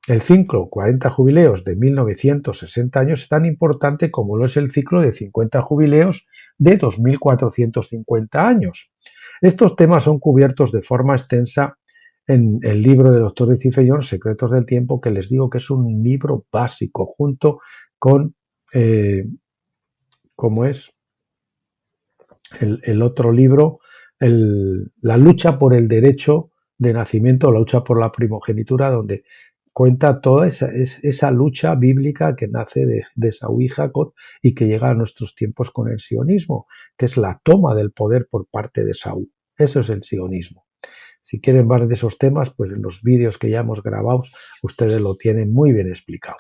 el ciclo 40 jubileos de 1960 años es tan importante como lo es el ciclo de 50 jubileos de 2450 años. Estos temas son cubiertos de forma extensa en el libro del Dr. Cifellón, Secretos del Tiempo, que les digo que es un libro básico, junto con, ¿cómo es? El otro libro, La lucha por el derecho de nacimiento, la lucha por la primogenitura, donde cuenta toda esa lucha bíblica que nace de Saúl y Jacob y que llega a nuestros tiempos con el sionismo, que es la toma del poder por parte de Saúl. Eso es el sionismo. Si quieren ver de esos temas, pues en los vídeos que ya hemos grabado, ustedes lo tienen muy bien explicado.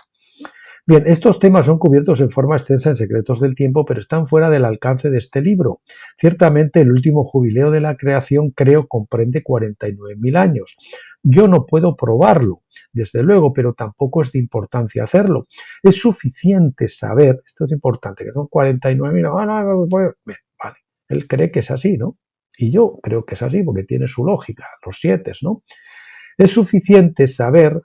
Bien, estos temas son cubiertos en forma extensa en Secretos del Tiempo, pero están fuera del alcance de este libro. Ciertamente, el último jubileo de la creación, creo, comprende 49.000 años. Yo no puedo probarlo, desde luego, pero tampoco es de importancia hacerlo. Es suficiente saber, esto es importante, que son 49.000, bien, vale, él cree que es así, ¿no? Y yo creo que es así, porque tiene su lógica, los 7, ¿no? Es suficiente saber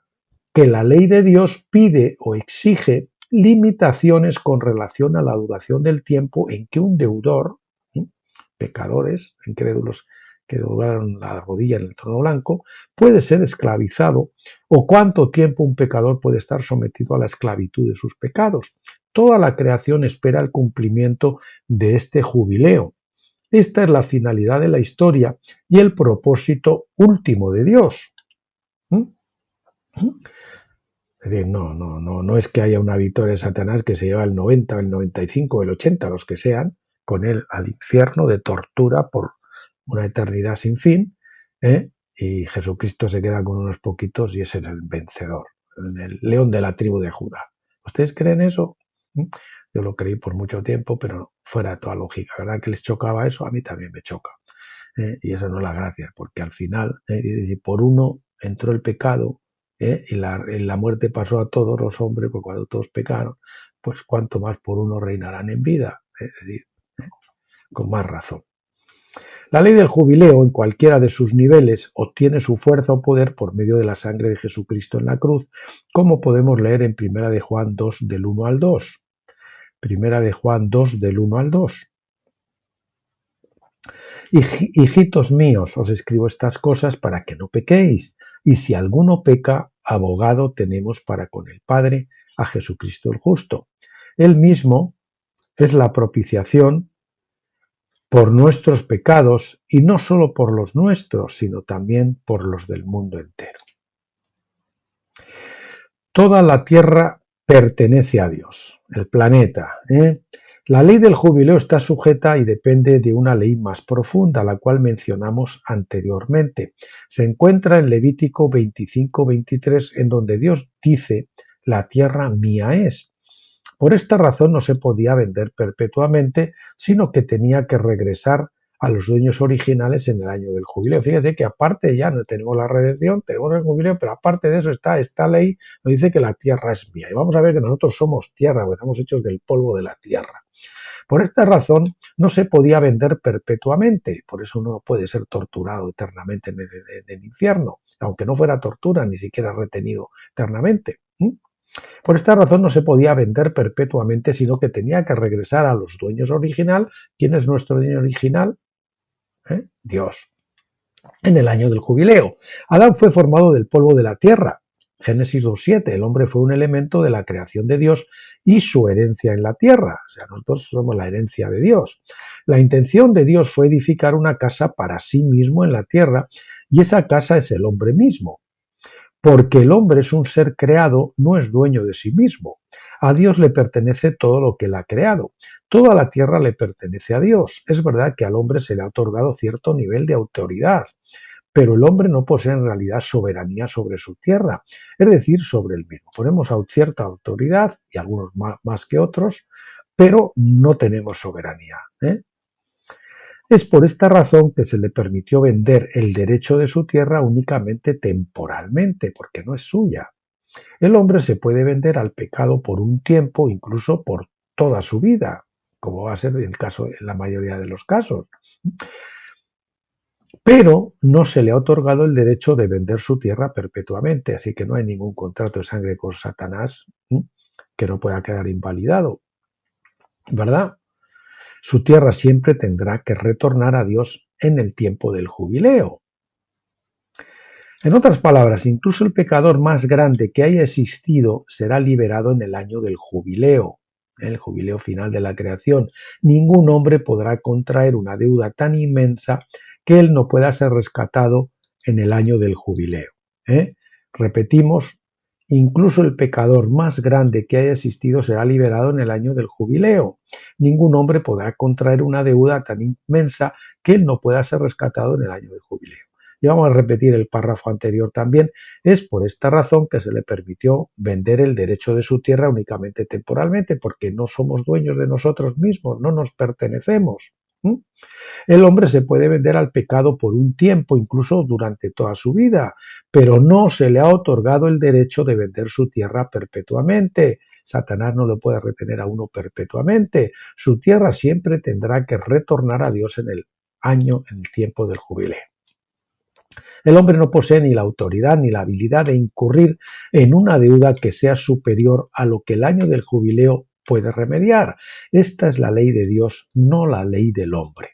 que la ley de Dios pide o exige limitaciones con relación a la duración del tiempo en que un deudor, pecadores, incrédulos que doblaron la rodilla en el trono blanco, puede ser esclavizado, o cuánto tiempo un pecador puede estar sometido a la esclavitud de sus pecados. Toda la creación espera el cumplimiento de este jubileo. Esta es la finalidad de la historia y el propósito último de Dios. Es decir, no es que haya una victoria de Satanás que se lleva el 90, el 95, el 80, los que sean, con él al infierno de tortura por una eternidad sin fin, y Jesucristo se queda con unos poquitos y es el vencedor, el león de la tribu de Judá. ¿Ustedes creen eso? Yo lo creí por mucho tiempo, pero fuera de toda lógica. ¿Verdad que les chocaba eso? A mí también me choca. Y eso no es la gracia, porque al final, por uno entró el pecado, y la muerte pasó a todos los hombres, porque cuando todos pecaron, pues cuánto más por uno reinarán en vida. Es decir, con más razón. La ley del jubileo, en cualquiera de sus niveles, obtiene su fuerza o poder por medio de la sangre de Jesucristo en la cruz, como podemos leer en 1 de Juan 2, del 1 al 2. 1 de Juan 2, del 1 al 2. Hijitos míos, os escribo estas cosas para que no pequéis, y si alguno peca, abogado tenemos para con el Padre, a Jesucristo el justo. Él mismo es la propiciación por nuestros pecados, y no solo por los nuestros, sino también por los del mundo entero. Toda la tierra pertenece a Dios, el planeta. La ley del jubileo está sujeta y depende de una ley más profunda, la cual mencionamos anteriormente. Se encuentra en Levítico 25-23, en donde Dios dice: la tierra mía es. Por esta razón no se podía vender perpetuamente, sino que tenía que regresar a los dueños originales en el año del jubileo. Fíjense que aparte ya no tenemos la redención, tenemos el jubileo, pero aparte de eso está esta ley, nos dice que la tierra es mía. Y vamos a ver que nosotros somos tierra, porque estamos hechos del polvo de la tierra. Por esta razón no se podía vender perpetuamente, por eso no puede ser torturado eternamente en el infierno, aunque no fuera tortura, ni siquiera retenido eternamente. Por esta razón no se podía vender perpetuamente, sino que tenía que regresar a los dueños original. ¿Quién es nuestro dueño original? Dios. En el año del jubileo. Adán fue formado del polvo de la tierra. Génesis 2.7. El hombre fue un elemento de la creación de Dios y su herencia en la tierra. O sea, nosotros somos la herencia de Dios. La intención de Dios fue edificar una casa para sí mismo en la tierra, y esa casa es el hombre mismo. Porque el hombre es un ser creado, no es dueño de sí mismo. A Dios le pertenece todo lo que él ha creado. Toda la tierra le pertenece a Dios. Es verdad que al hombre se le ha otorgado cierto nivel de autoridad, pero el hombre no posee en realidad soberanía sobre su tierra, es decir, sobre él mismo. Ponemos cierta autoridad, y algunos más que otros, pero no tenemos soberanía. Es por esta razón que se le permitió vender el derecho de su tierra únicamente temporalmente, porque no es suya. El hombre se puede vender al pecado por un tiempo, incluso por toda su vida, como va a ser el caso en la mayoría de los casos. Pero no se le ha otorgado el derecho de vender su tierra perpetuamente, así que no hay ningún contrato de sangre con Satanás que no pueda quedar invalidado, ¿verdad? Su tierra siempre tendrá que retornar a Dios en el tiempo del jubileo. En otras palabras, incluso el pecador más grande que haya existido será liberado en el año del jubileo, el jubileo final de la creación. Ningún hombre podrá contraer una deuda tan inmensa que él no pueda ser rescatado en el año del jubileo. Repetimos, incluso el pecador más grande que haya existido será liberado en el año del jubileo. Ningún hombre podrá contraer una deuda tan inmensa que él no pueda ser rescatado en el año del jubileo. Y vamos a repetir el párrafo anterior también. Es por esta razón que se le permitió vender el derecho de su tierra únicamente temporalmente, porque no somos dueños de nosotros mismos, no nos pertenecemos. El hombre se puede vender al pecado por un tiempo, incluso durante toda su vida, pero no se le ha otorgado el derecho de vender su tierra perpetuamente. Satanás no lo puede retener a uno perpetuamente. Su tierra siempre tendrá que retornar a Dios en el tiempo del jubileo. El hombre no posee ni la autoridad ni la habilidad de incurrir en una deuda que sea superior a lo que el año del jubileo puede remediar. Esta es la ley de Dios, no la ley del hombre.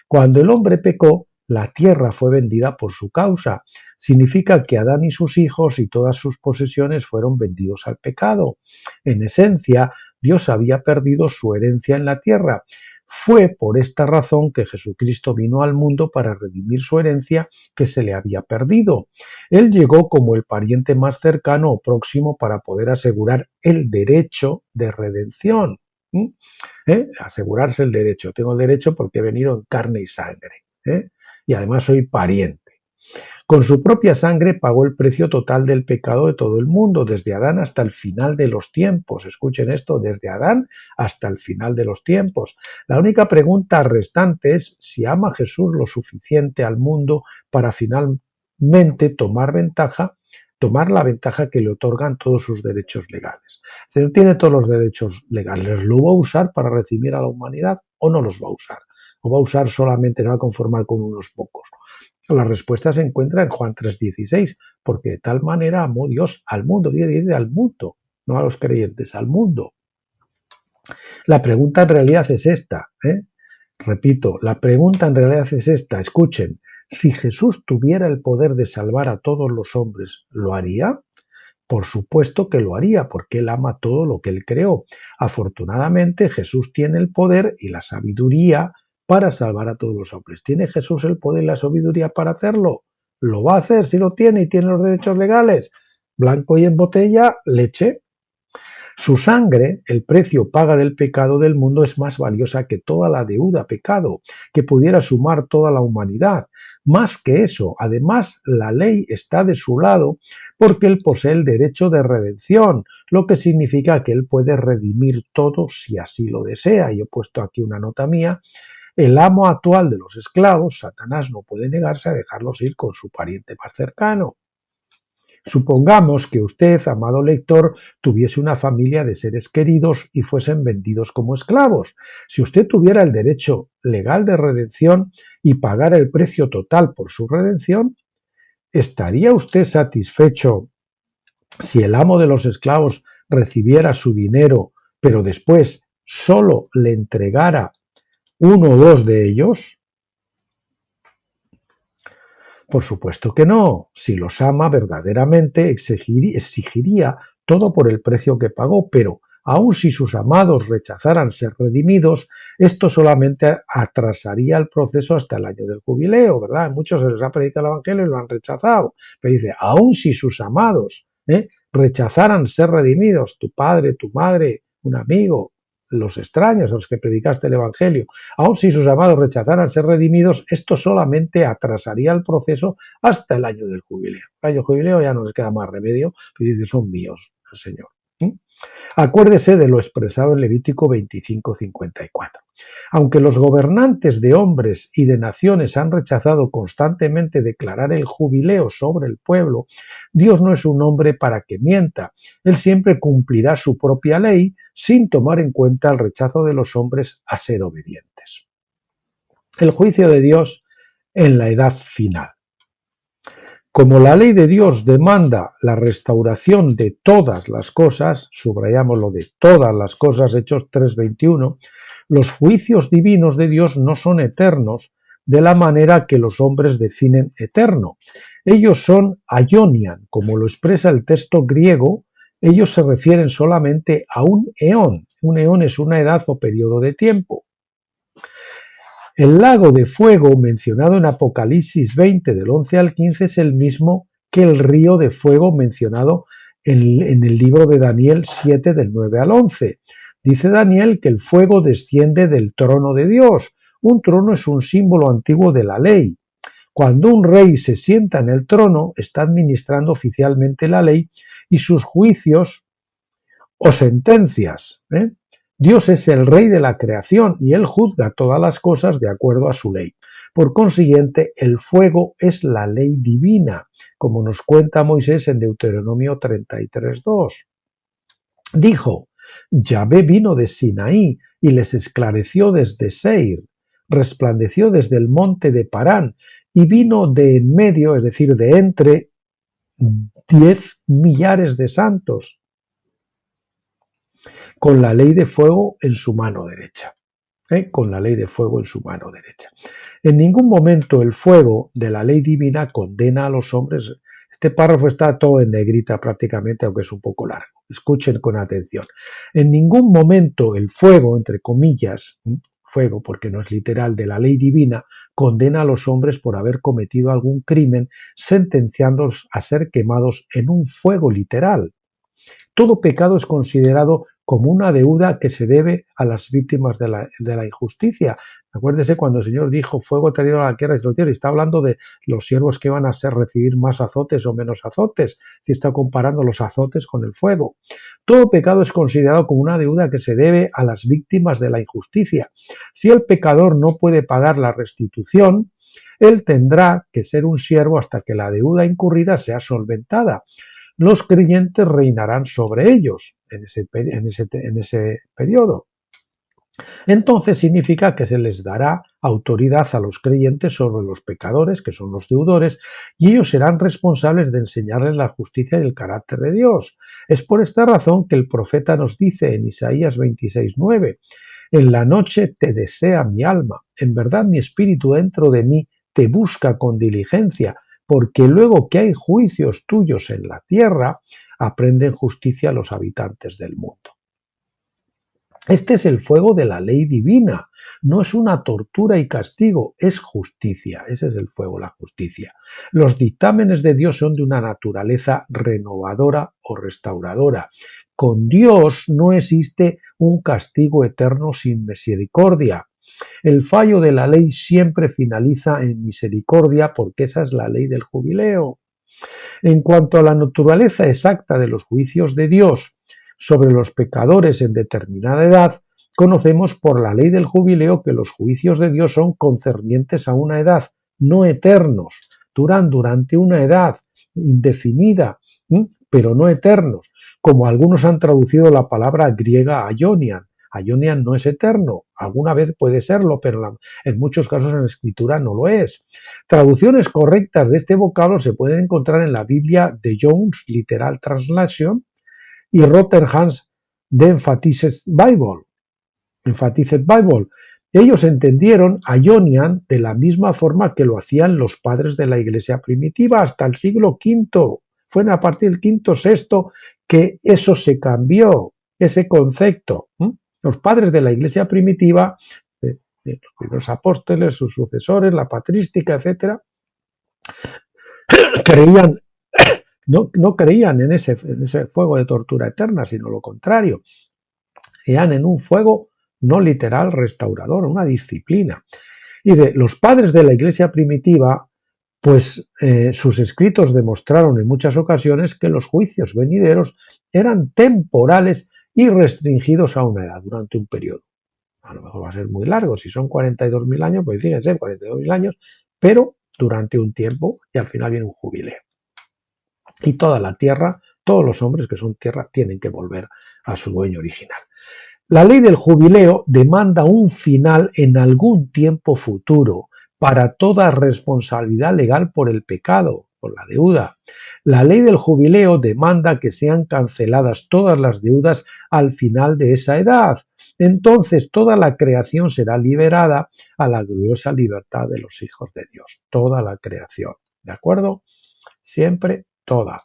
Cuando el hombre pecó, la tierra fue vendida por su causa. Significa que Adán y sus hijos y todas sus posesiones fueron vendidos al pecado. En esencia, Dios había perdido su herencia en la tierra. Fue por esta razón que Jesucristo vino al mundo para redimir su herencia que se le había perdido. Él llegó como el pariente más cercano o próximo para poder asegurar el derecho de redención. Asegurarse el derecho. Tengo el derecho porque he venido en carne y sangre. Y además soy pariente. Con su propia sangre pagó el precio total del pecado de todo el mundo, desde Adán hasta el final de los tiempos. Escuchen esto, desde Adán hasta el final de los tiempos. La única pregunta restante es si ama Jesús lo suficiente al mundo para finalmente tomar la ventaja que le otorgan todos sus derechos legales. Si no tiene todos los derechos legales, ¿lo va a usar para recibir a la humanidad o no los va a usar? ¿O va a usar solamente, se va a conformar con unos pocos? La respuesta se encuentra en Juan 3:16, porque de tal manera amó Dios al mundo, dice al mundo, no a los creyentes, al mundo. La pregunta en realidad es esta, repito, la pregunta en realidad es esta, escuchen, si Jesús tuviera el poder de salvar a todos los hombres, ¿lo haría? Por supuesto que lo haría, porque Él ama todo lo que Él creó. Afortunadamente, Jesús tiene el poder y la sabiduría para salvar a todos los hombres. ¿Tiene Jesús el poder y la sabiduría para hacerlo? Lo va a hacer si lo tiene y tiene los derechos legales. Blanco y en botella, leche. Su sangre, el precio paga del pecado del mundo, es más valiosa que toda la deuda pecado, que pudiera sumar toda la humanidad. Más que eso, además, la ley está de su lado porque Él posee el derecho de redención, lo que significa que Él puede redimir todo si así lo desea. Y he puesto aquí una nota mía. el amo actual de los esclavos, Satanás, no puede negarse a dejarlos ir con su pariente más cercano. Supongamos que usted, amado lector, tuviese una familia de seres queridos y fuesen vendidos como esclavos. Si usted tuviera el derecho legal de redención y pagara el precio total por su redención, ¿estaría usted satisfecho si el amo de los esclavos recibiera su dinero, pero después solo le entregara uno o dos de ellos? Por supuesto que no. Si los ama verdaderamente, exigiría todo por el precio que pagó, pero aun si sus amados rechazaran ser redimidos, esto solamente atrasaría el proceso hasta el año del jubileo, ¿verdad? Muchos se les ha predicado el Evangelio y lo han rechazado. Pero dice, aun si sus amados rechazaran ser redimidos, tu padre, tu madre, un amigo, los extraños a los que predicaste el Evangelio, aun si sus amados rechazaran ser redimidos, esto solamente atrasaría el proceso hasta el año del jubileo. El año del jubileo ya no les queda más remedio, pero dice, son míos, el Señor. Acuérdese de lo expresado en Levítico 25:54. Aunque los gobernantes de hombres y de naciones han rechazado constantemente declarar el jubileo sobre el pueblo, Dios no es un hombre para que mienta. Él siempre cumplirá su propia ley sin tomar en cuenta el rechazo de los hombres a ser obedientes. El juicio de Dios en la edad final. Como la ley de Dios demanda la restauración de todas las cosas, subrayamos lo de todas las cosas, Hechos 3:21, los juicios divinos de Dios no son eternos de la manera que los hombres definen eterno. Ellos son aionian, como lo expresa el texto griego, ellos se refieren solamente a un eón. Un eón es una edad o periodo de tiempo. El lago de fuego mencionado en Apocalipsis 20 del 11 al 15 es el mismo que el río de fuego mencionado en el libro de Daniel 7 del 9 al 11. Dice Daniel que el fuego desciende del trono de Dios. Un trono es un símbolo antiguo de la ley. Cuando un rey se sienta en el trono, está administrando oficialmente la ley y sus juicios o sentencias. Dios es el rey de la creación y él juzga todas las cosas de acuerdo a su ley. Por consiguiente, el fuego es la ley divina, como nos cuenta Moisés en Deuteronomio 33:2. Dijo, Yahvé vino de Sinaí y les esclareció desde Seir, resplandeció desde el monte de Parán y vino de en medio, es decir, de entre 10 millares de santos, con la ley de fuego en su mano derecha. Con la ley de fuego en su mano derecha. En ningún momento el fuego de la ley divina condena a los hombres. Este párrafo está todo en negrita prácticamente, aunque es un poco largo. Escuchen con atención. En ningún momento el fuego, entre comillas, fuego porque no es literal, de la ley divina, condena a los hombres por haber cometido algún crimen, sentenciándolos a ser quemados en un fuego literal. Todo pecado es considerado como una deuda que se debe a las víctimas de la injusticia. Acuérdese cuando el Señor dijo fuego traído a la tierra y está hablando de los siervos que van a recibir más azotes o menos azotes, si está comparando los azotes con el fuego. Todo pecado es considerado como una deuda que se debe a las víctimas de la injusticia. Si el pecador no puede pagar la restitución, él tendrá que ser un siervo hasta que la deuda incurrida sea solventada. Los creyentes reinarán sobre ellos en ese periodo. Entonces significa que se les dará autoridad a los creyentes sobre los pecadores, que son los deudores, y ellos serán responsables de enseñarles la justicia y el carácter de Dios. Es por esta razón que el profeta nos dice en Isaías 26:9, en la noche te desea mi alma, en verdad mi espíritu dentro de mí te busca con diligencia, porque luego que hay juicios tuyos en la tierra, aprenden justicia los habitantes del mundo. Este es el fuego de la ley divina, no es una tortura y castigo, es justicia, ese es el fuego, la justicia. Los dictámenes de Dios son de una naturaleza renovadora o restauradora. Con Dios no existe un castigo eterno sin misericordia. El fallo de la ley siempre finaliza en misericordia porque esa es la ley del jubileo. En cuanto a la naturaleza exacta de los juicios de Dios sobre los pecadores en determinada edad, conocemos por la ley del jubileo que los juicios de Dios son concernientes a una edad, no eternos, duran durante una edad indefinida, pero no eternos, como algunos han traducido la palabra griega aionian. Aionian no es eterno, alguna vez puede serlo, pero en muchos casos en la escritura no lo es. Traducciones correctas de este vocablo se pueden encontrar en la Biblia de Jones, Literal Translation, y Rotherham's de Enfatized Bible. Ellos entendieron aionian de la misma forma que lo hacían los padres de la iglesia primitiva hasta el siglo V. Fue a partir del V, VI que eso se cambió, ese concepto. Los padres de la iglesia primitiva, los primeros apóstoles, sus sucesores, la patrística, etc., no creían en ese fuego de tortura eterna, sino lo contrario. Creían en un fuego no literal restaurador, una disciplina. Y de los padres de la iglesia primitiva, pues sus escritos demostraron en muchas ocasiones que los juicios venideros eran temporales y restringidos a una edad, durante un periodo. A lo mejor va a ser muy largo, si son 42.000 años, pues fíjense, 42.000 años, pero durante un tiempo y al final viene un jubileo. Y toda la tierra, todos los hombres que son tierra, tienen que volver a su dueño original. La ley del jubileo demanda un final en algún tiempo futuro para toda responsabilidad legal por el pecado, por la deuda. La ley del jubileo demanda que sean canceladas todas las deudas al final de esa edad. Entonces toda la creación será liberada a la gloriosa libertad de los hijos de Dios. Toda la creación. ¿De acuerdo? Siempre toda.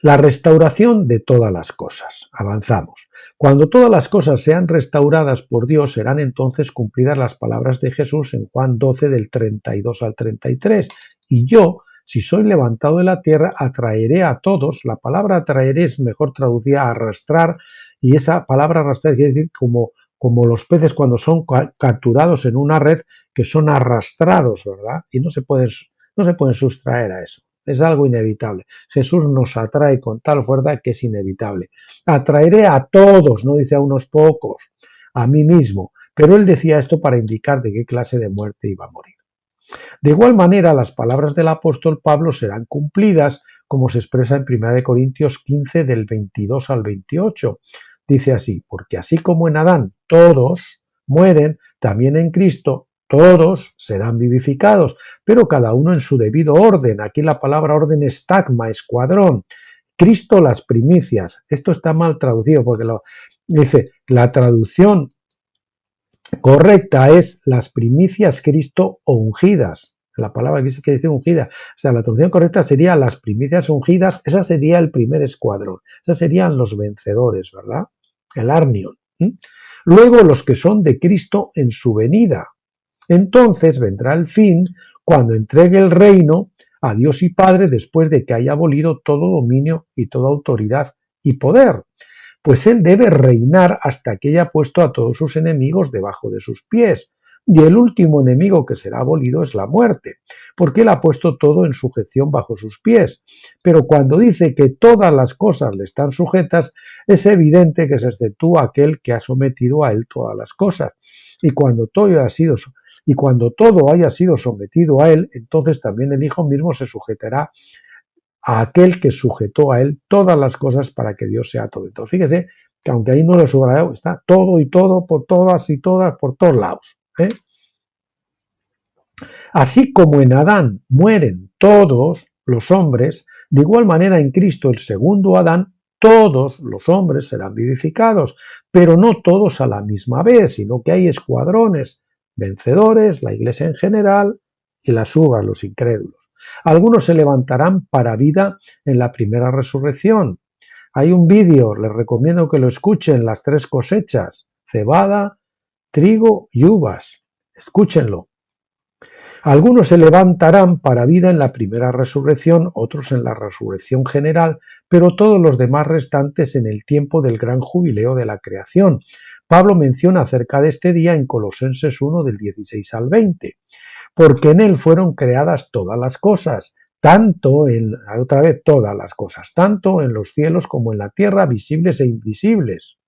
La restauración de todas las cosas. Avanzamos. Cuando todas las cosas sean restauradas por Dios, serán entonces cumplidas las palabras de Jesús en Juan 12 del 32 al 33. Y yo, si soy levantado de la tierra, atraeré a todos. La palabra atraeré es mejor traducida a arrastrar, y esa palabra arrastrar quiere decir como los peces cuando son capturados en una red, que son arrastrados, ¿verdad? Y no se pueden sustraer a eso. Es algo inevitable. Jesús nos atrae con tal fuerza que es inevitable. Atraeré a todos, no dice a unos pocos, a mí mismo. Pero él decía esto para indicar de qué clase de muerte iba a morir. De igual manera, las palabras del apóstol Pablo serán cumplidas, como se expresa en 1 Corintios 15 del 22 al 28. Dice así, porque así como en Adán todos mueren, también en Cristo todos serán vivificados, pero cada uno en su debido orden. Aquí la palabra orden es tagma, escuadrón. Cristo las primicias. Esto está mal traducido porque dice, la traducción correcta es las primicias Cristo o ungidas. La palabra aquí quiere decir ungida. O sea, la traducción correcta sería las primicias ungidas. Esa sería el primer escuadrón. Esos serían los vencedores, ¿verdad? El arnion. Luego los que son de Cristo en su venida. Entonces vendrá el fin cuando entregue el reino a Dios y Padre después de que haya abolido todo dominio y toda autoridad y poder. Pues él debe reinar hasta que haya puesto a todos sus enemigos debajo de sus pies. Y el último enemigo que será abolido es la muerte, porque él ha puesto todo en sujeción bajo sus pies. Pero cuando dice que todas las cosas le están sujetas, es evidente que se exceptúa aquel que ha sometido a él todas las cosas. Y cuando todo haya sido sometido a él, entonces también el Hijo mismo se sujetará a aquel que sujetó a él todas las cosas para que Dios sea todo. Entonces, fíjese que aunque ahí no lo subrayado, está todo y todo, por todas y todas, por todos lados. Así como en Adán mueren todos los hombres, de igual manera en Cristo, el segundo Adán, todos los hombres serán vivificados, pero no todos a la misma vez, sino que hay escuadrones, vencedores, la iglesia en general y las uvas, los incrédulos. Algunos se levantarán para vida en la primera resurrección. Hay un vídeo, les recomiendo que lo escuchen, las 3 cosechas, cebada, trigo y uvas. Escúchenlo. Algunos se levantarán para vida en la primera resurrección, otros en la resurrección general, pero todos los demás restantes en el tiempo del gran jubileo de la creación. Pablo menciona acerca de este día en Colosenses 1 del 16 al 20, porque en él fueron creadas todas las cosas, tanto todas las cosas, tanto en los cielos como en la tierra, visibles e invisibles.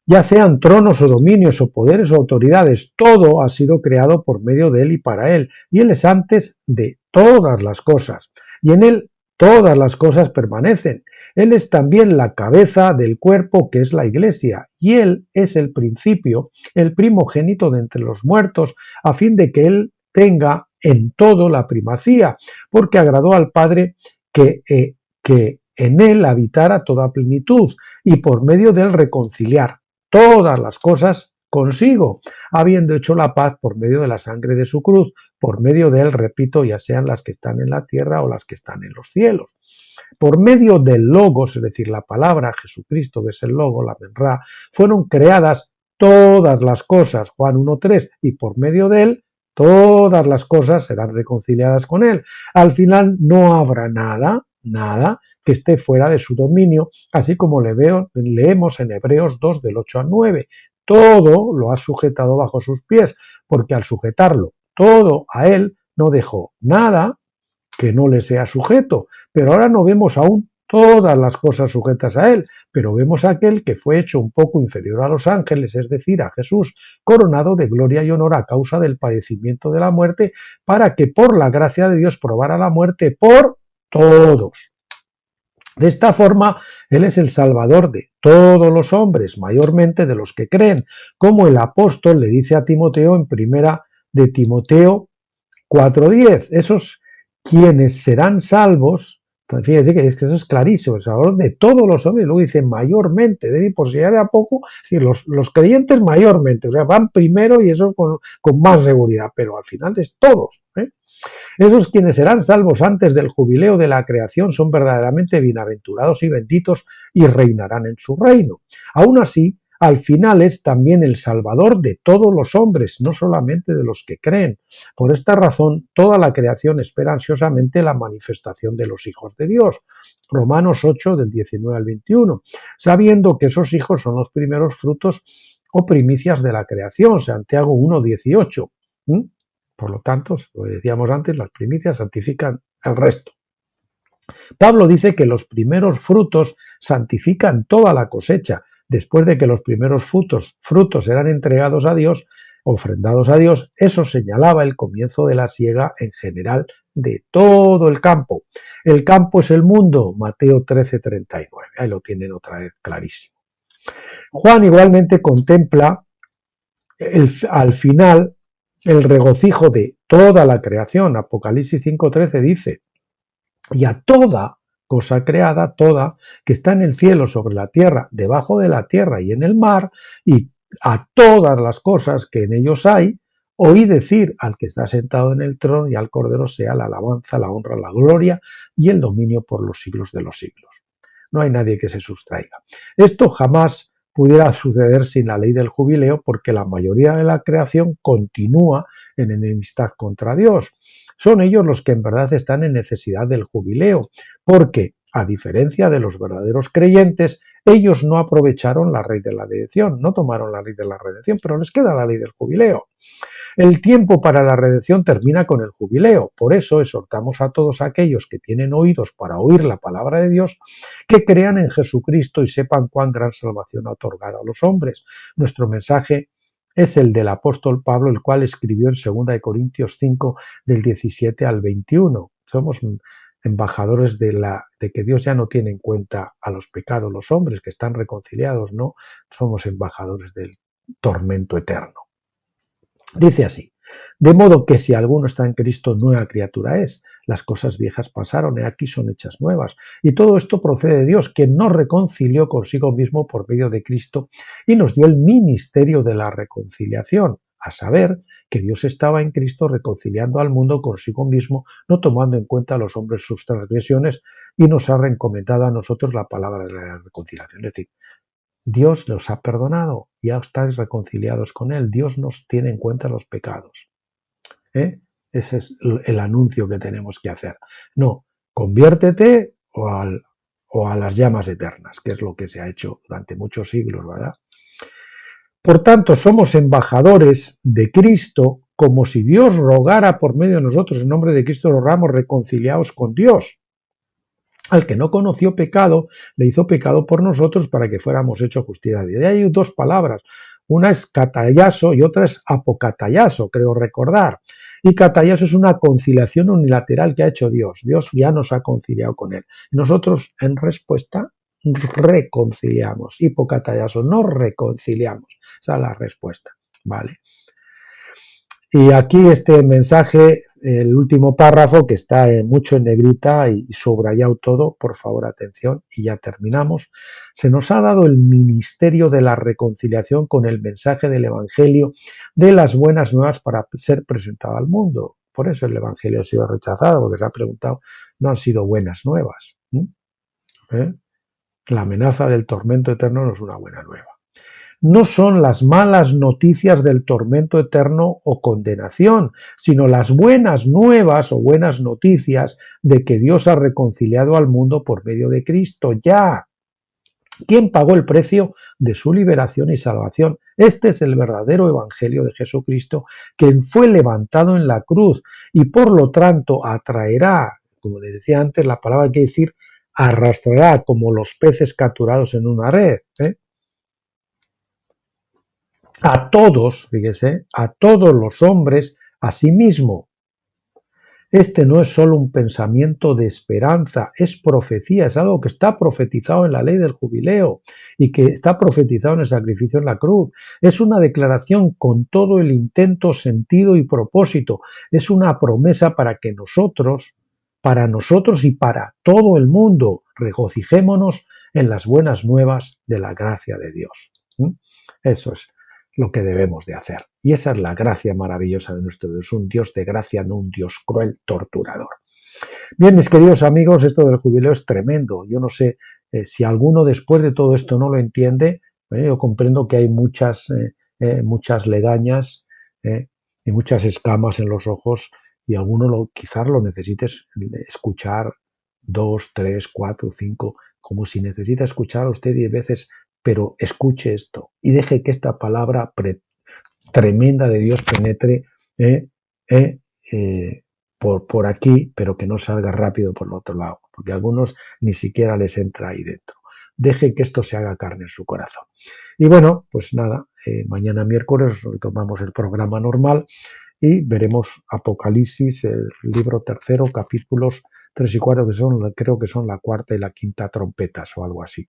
ya sean tronos o dominios o poderes o autoridades, todo ha sido creado por medio de Él y para Él, y Él es antes de todas las cosas, y en Él todas las cosas permanecen. Él es también la cabeza del cuerpo que es la Iglesia, y Él es el principio, el primogénito de entre los muertos, a fin de que Él tenga en todo la primacía, porque agradó al Padre que en Él habitara toda plenitud, y por medio de Él reconciliar todas las cosas consigo, habiendo hecho la paz por medio de la sangre de su cruz, por medio de Él, repito, ya sean las que están en la tierra o las que están en los cielos. Por medio del Logos, es decir, la palabra Jesucristo, que es el Logo, la Menra, fueron creadas todas las cosas, Juan 1.3, y por medio de Él, todas las cosas serán reconciliadas con Él. Al final no habrá nada que esté fuera de su dominio, así como leemos en Hebreos 2 del 8 al 9. Todo lo ha sujetado bajo sus pies, porque al sujetarlo todo a Él, no dejó nada que no le sea sujeto. Pero ahora no vemos aún todas las cosas sujetas a Él, pero vemos a aquel que fue hecho un poco inferior a los ángeles, es decir, a Jesús, coronado de gloria y honor a causa del padecimiento de la muerte, para que por la gracia de Dios probara la muerte por todos. De esta forma, Él es el Salvador de todos los hombres, mayormente de los que creen, como el apóstol le dice a Timoteo en primera de Timoteo 4:10. Esos quienes serán salvos, fíjate que eso es clarísimo, el Salvador de todos los hombres, luego dice mayormente, por si ya era poco, es decir, los creyentes mayormente, o sea, van primero y eso con más seguridad, pero al final es todos, ¿eh? Esos quienes serán salvos antes del jubileo de la creación son verdaderamente bienaventurados y benditos y reinarán en su reino. Aún así, al final es también el Salvador de todos los hombres, no solamente de los que creen. Por esta razón, toda la creación espera ansiosamente la manifestación de los hijos de Dios. Romanos 8, del 19 al 21, sabiendo que esos hijos son los primeros frutos o primicias de la creación. Santiago 1, 18. Por lo tanto, lo decíamos antes, las primicias santifican el resto. Pablo dice que los primeros frutos santifican toda la cosecha. Después de que los primeros frutos eran entregados a Dios, ofrendados a Dios, eso señalaba el comienzo de la siega en general de todo el campo. El campo es el mundo, Mateo 13:39. Ahí lo tienen otra vez clarísimo. Juan igualmente contempla al final el regocijo de toda la creación. Apocalipsis 5:13 dice, y a toda cosa creada, toda, que está en el cielo, sobre la tierra, debajo de la tierra y en el mar, y a todas las cosas que en ellos hay, oí decir al que está sentado en el trono y al Cordero sea la alabanza, la honra, la gloria y el dominio por los siglos de los siglos. No hay nadie que se sustraiga. Esto jamás pudiera suceder sin la ley del jubileo, porque la mayoría de la creación continúa en enemistad contra Dios. Son ellos los que en verdad están en necesidad del jubileo, porque, a diferencia de los verdaderos creyentes, ellos no aprovecharon la ley de la redención, no tomaron la ley de la redención, pero les queda la ley del jubileo. El tiempo para la redención termina con el jubileo. Por eso exhortamos a todos aquellos que tienen oídos para oír la palabra de Dios, que crean en Jesucristo y sepan cuán gran salvación ha otorgado a los hombres. Nuestro mensaje es el del apóstol Pablo, el cual escribió en 2 Corintios 5, del 17 al 21. Somos embajadores de que Dios ya no tiene en cuenta a los pecados los hombres, que están reconciliados, no, somos embajadores del tormento eterno. Dice así, de modo que si alguno está en Cristo, nueva criatura es. Las cosas viejas pasaron, y aquí son hechas nuevas. Y todo esto procede de Dios, quien nos reconcilió consigo mismo por medio de Cristo y nos dio el ministerio de la reconciliación, a saber, que Dios estaba en Cristo reconciliando al mundo consigo mismo, no tomando en cuenta a los hombres sus transgresiones, y nos ha reencomendado a nosotros la palabra de la reconciliación. Es decir, Dios los ha perdonado, ya estáis reconciliados con Él, Dios nos tiene en cuenta los pecados. Ese es el anuncio que tenemos que hacer. No, conviértete o a las llamas eternas, que es lo que se ha hecho durante muchos siglos, ¿verdad? Por tanto, somos embajadores de Cristo, como si Dios rogara por medio de nosotros, en nombre de Cristo rogamos, reconciliaos con Dios. Al que no conoció pecado, le hizo pecado por nosotros para que fuéramos hechos justicia de Dios. Y hay dos palabras, una es katayaso y otra es apokatayaso, creo recordar. Y katayaso es una conciliación unilateral que ha hecho Dios. Dios ya nos ha conciliado con él. Nosotros, en respuesta, reconciliamos. Hipokatayaso, no reconciliamos. Esa es la respuesta, ¿vale? Y aquí este mensaje, el último párrafo, que está mucho en negrita y subrayado todo, por favor, atención, y ya terminamos. Se nos ha dado el ministerio de la reconciliación con el mensaje del Evangelio de las buenas nuevas para ser presentado al mundo. Por eso el Evangelio ha sido rechazado, porque se ha preguntado, no han sido buenas nuevas. La amenaza del tormento eterno no es una buena nueva. No son las malas noticias del tormento eterno o condenación, sino las buenas nuevas o buenas noticias de que Dios ha reconciliado al mundo por medio de Cristo ya. ¿Quién pagó el precio de su liberación y salvación? Este es el verdadero evangelio de Jesucristo, que fue levantado en la cruz y por lo tanto atraerá, como les decía antes, la palabra quiere decir arrastrará como los peces capturados en una red, a todos, fíjese, a todos los hombres a sí mismo. Este no es solo un pensamiento de esperanza, es profecía, es algo que está profetizado en la ley del jubileo y que está profetizado en el sacrificio en la cruz. Es una declaración con todo el intento, sentido y propósito. Es una promesa para que nosotros y para todo el mundo, regocijémonos en las buenas nuevas de la gracia de Dios. Eso es lo que debemos de hacer. Y esa es la gracia maravillosa de nuestro Dios, un Dios de gracia, no un Dios cruel, torturador. Bien, mis queridos amigos, esto del jubileo es tremendo. Yo no sé si alguno después de todo esto no lo entiende. Yo comprendo que hay muchas legañas y muchas escamas en los ojos y alguno quizás lo necesites escuchar 2, 3, 4, 5, como si necesita escuchar a usted 10 veces, pero escuche esto y deje que esta palabra tremenda de Dios penetre por aquí, pero que no salga rápido por el otro lado, porque a algunos ni siquiera les entra ahí dentro. Deje que esto se haga carne en su corazón. Y bueno, pues nada, mañana miércoles retomamos el programa normal y veremos Apocalipsis, el libro tercero, capítulos 3 y 4, creo que son la cuarta y la quinta trompetas o algo así.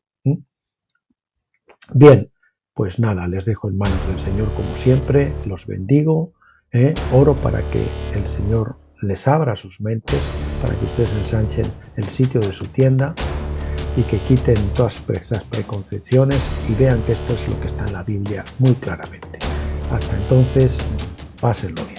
Bien, pues nada, les dejo en manos del Señor como siempre, los bendigo, oro para que el Señor les abra sus mentes, para que ustedes ensanchen el sitio de su tienda y que quiten todas esas preconcepciones y vean que esto es lo que está en la Biblia muy claramente. Hasta entonces, pásenlo bien.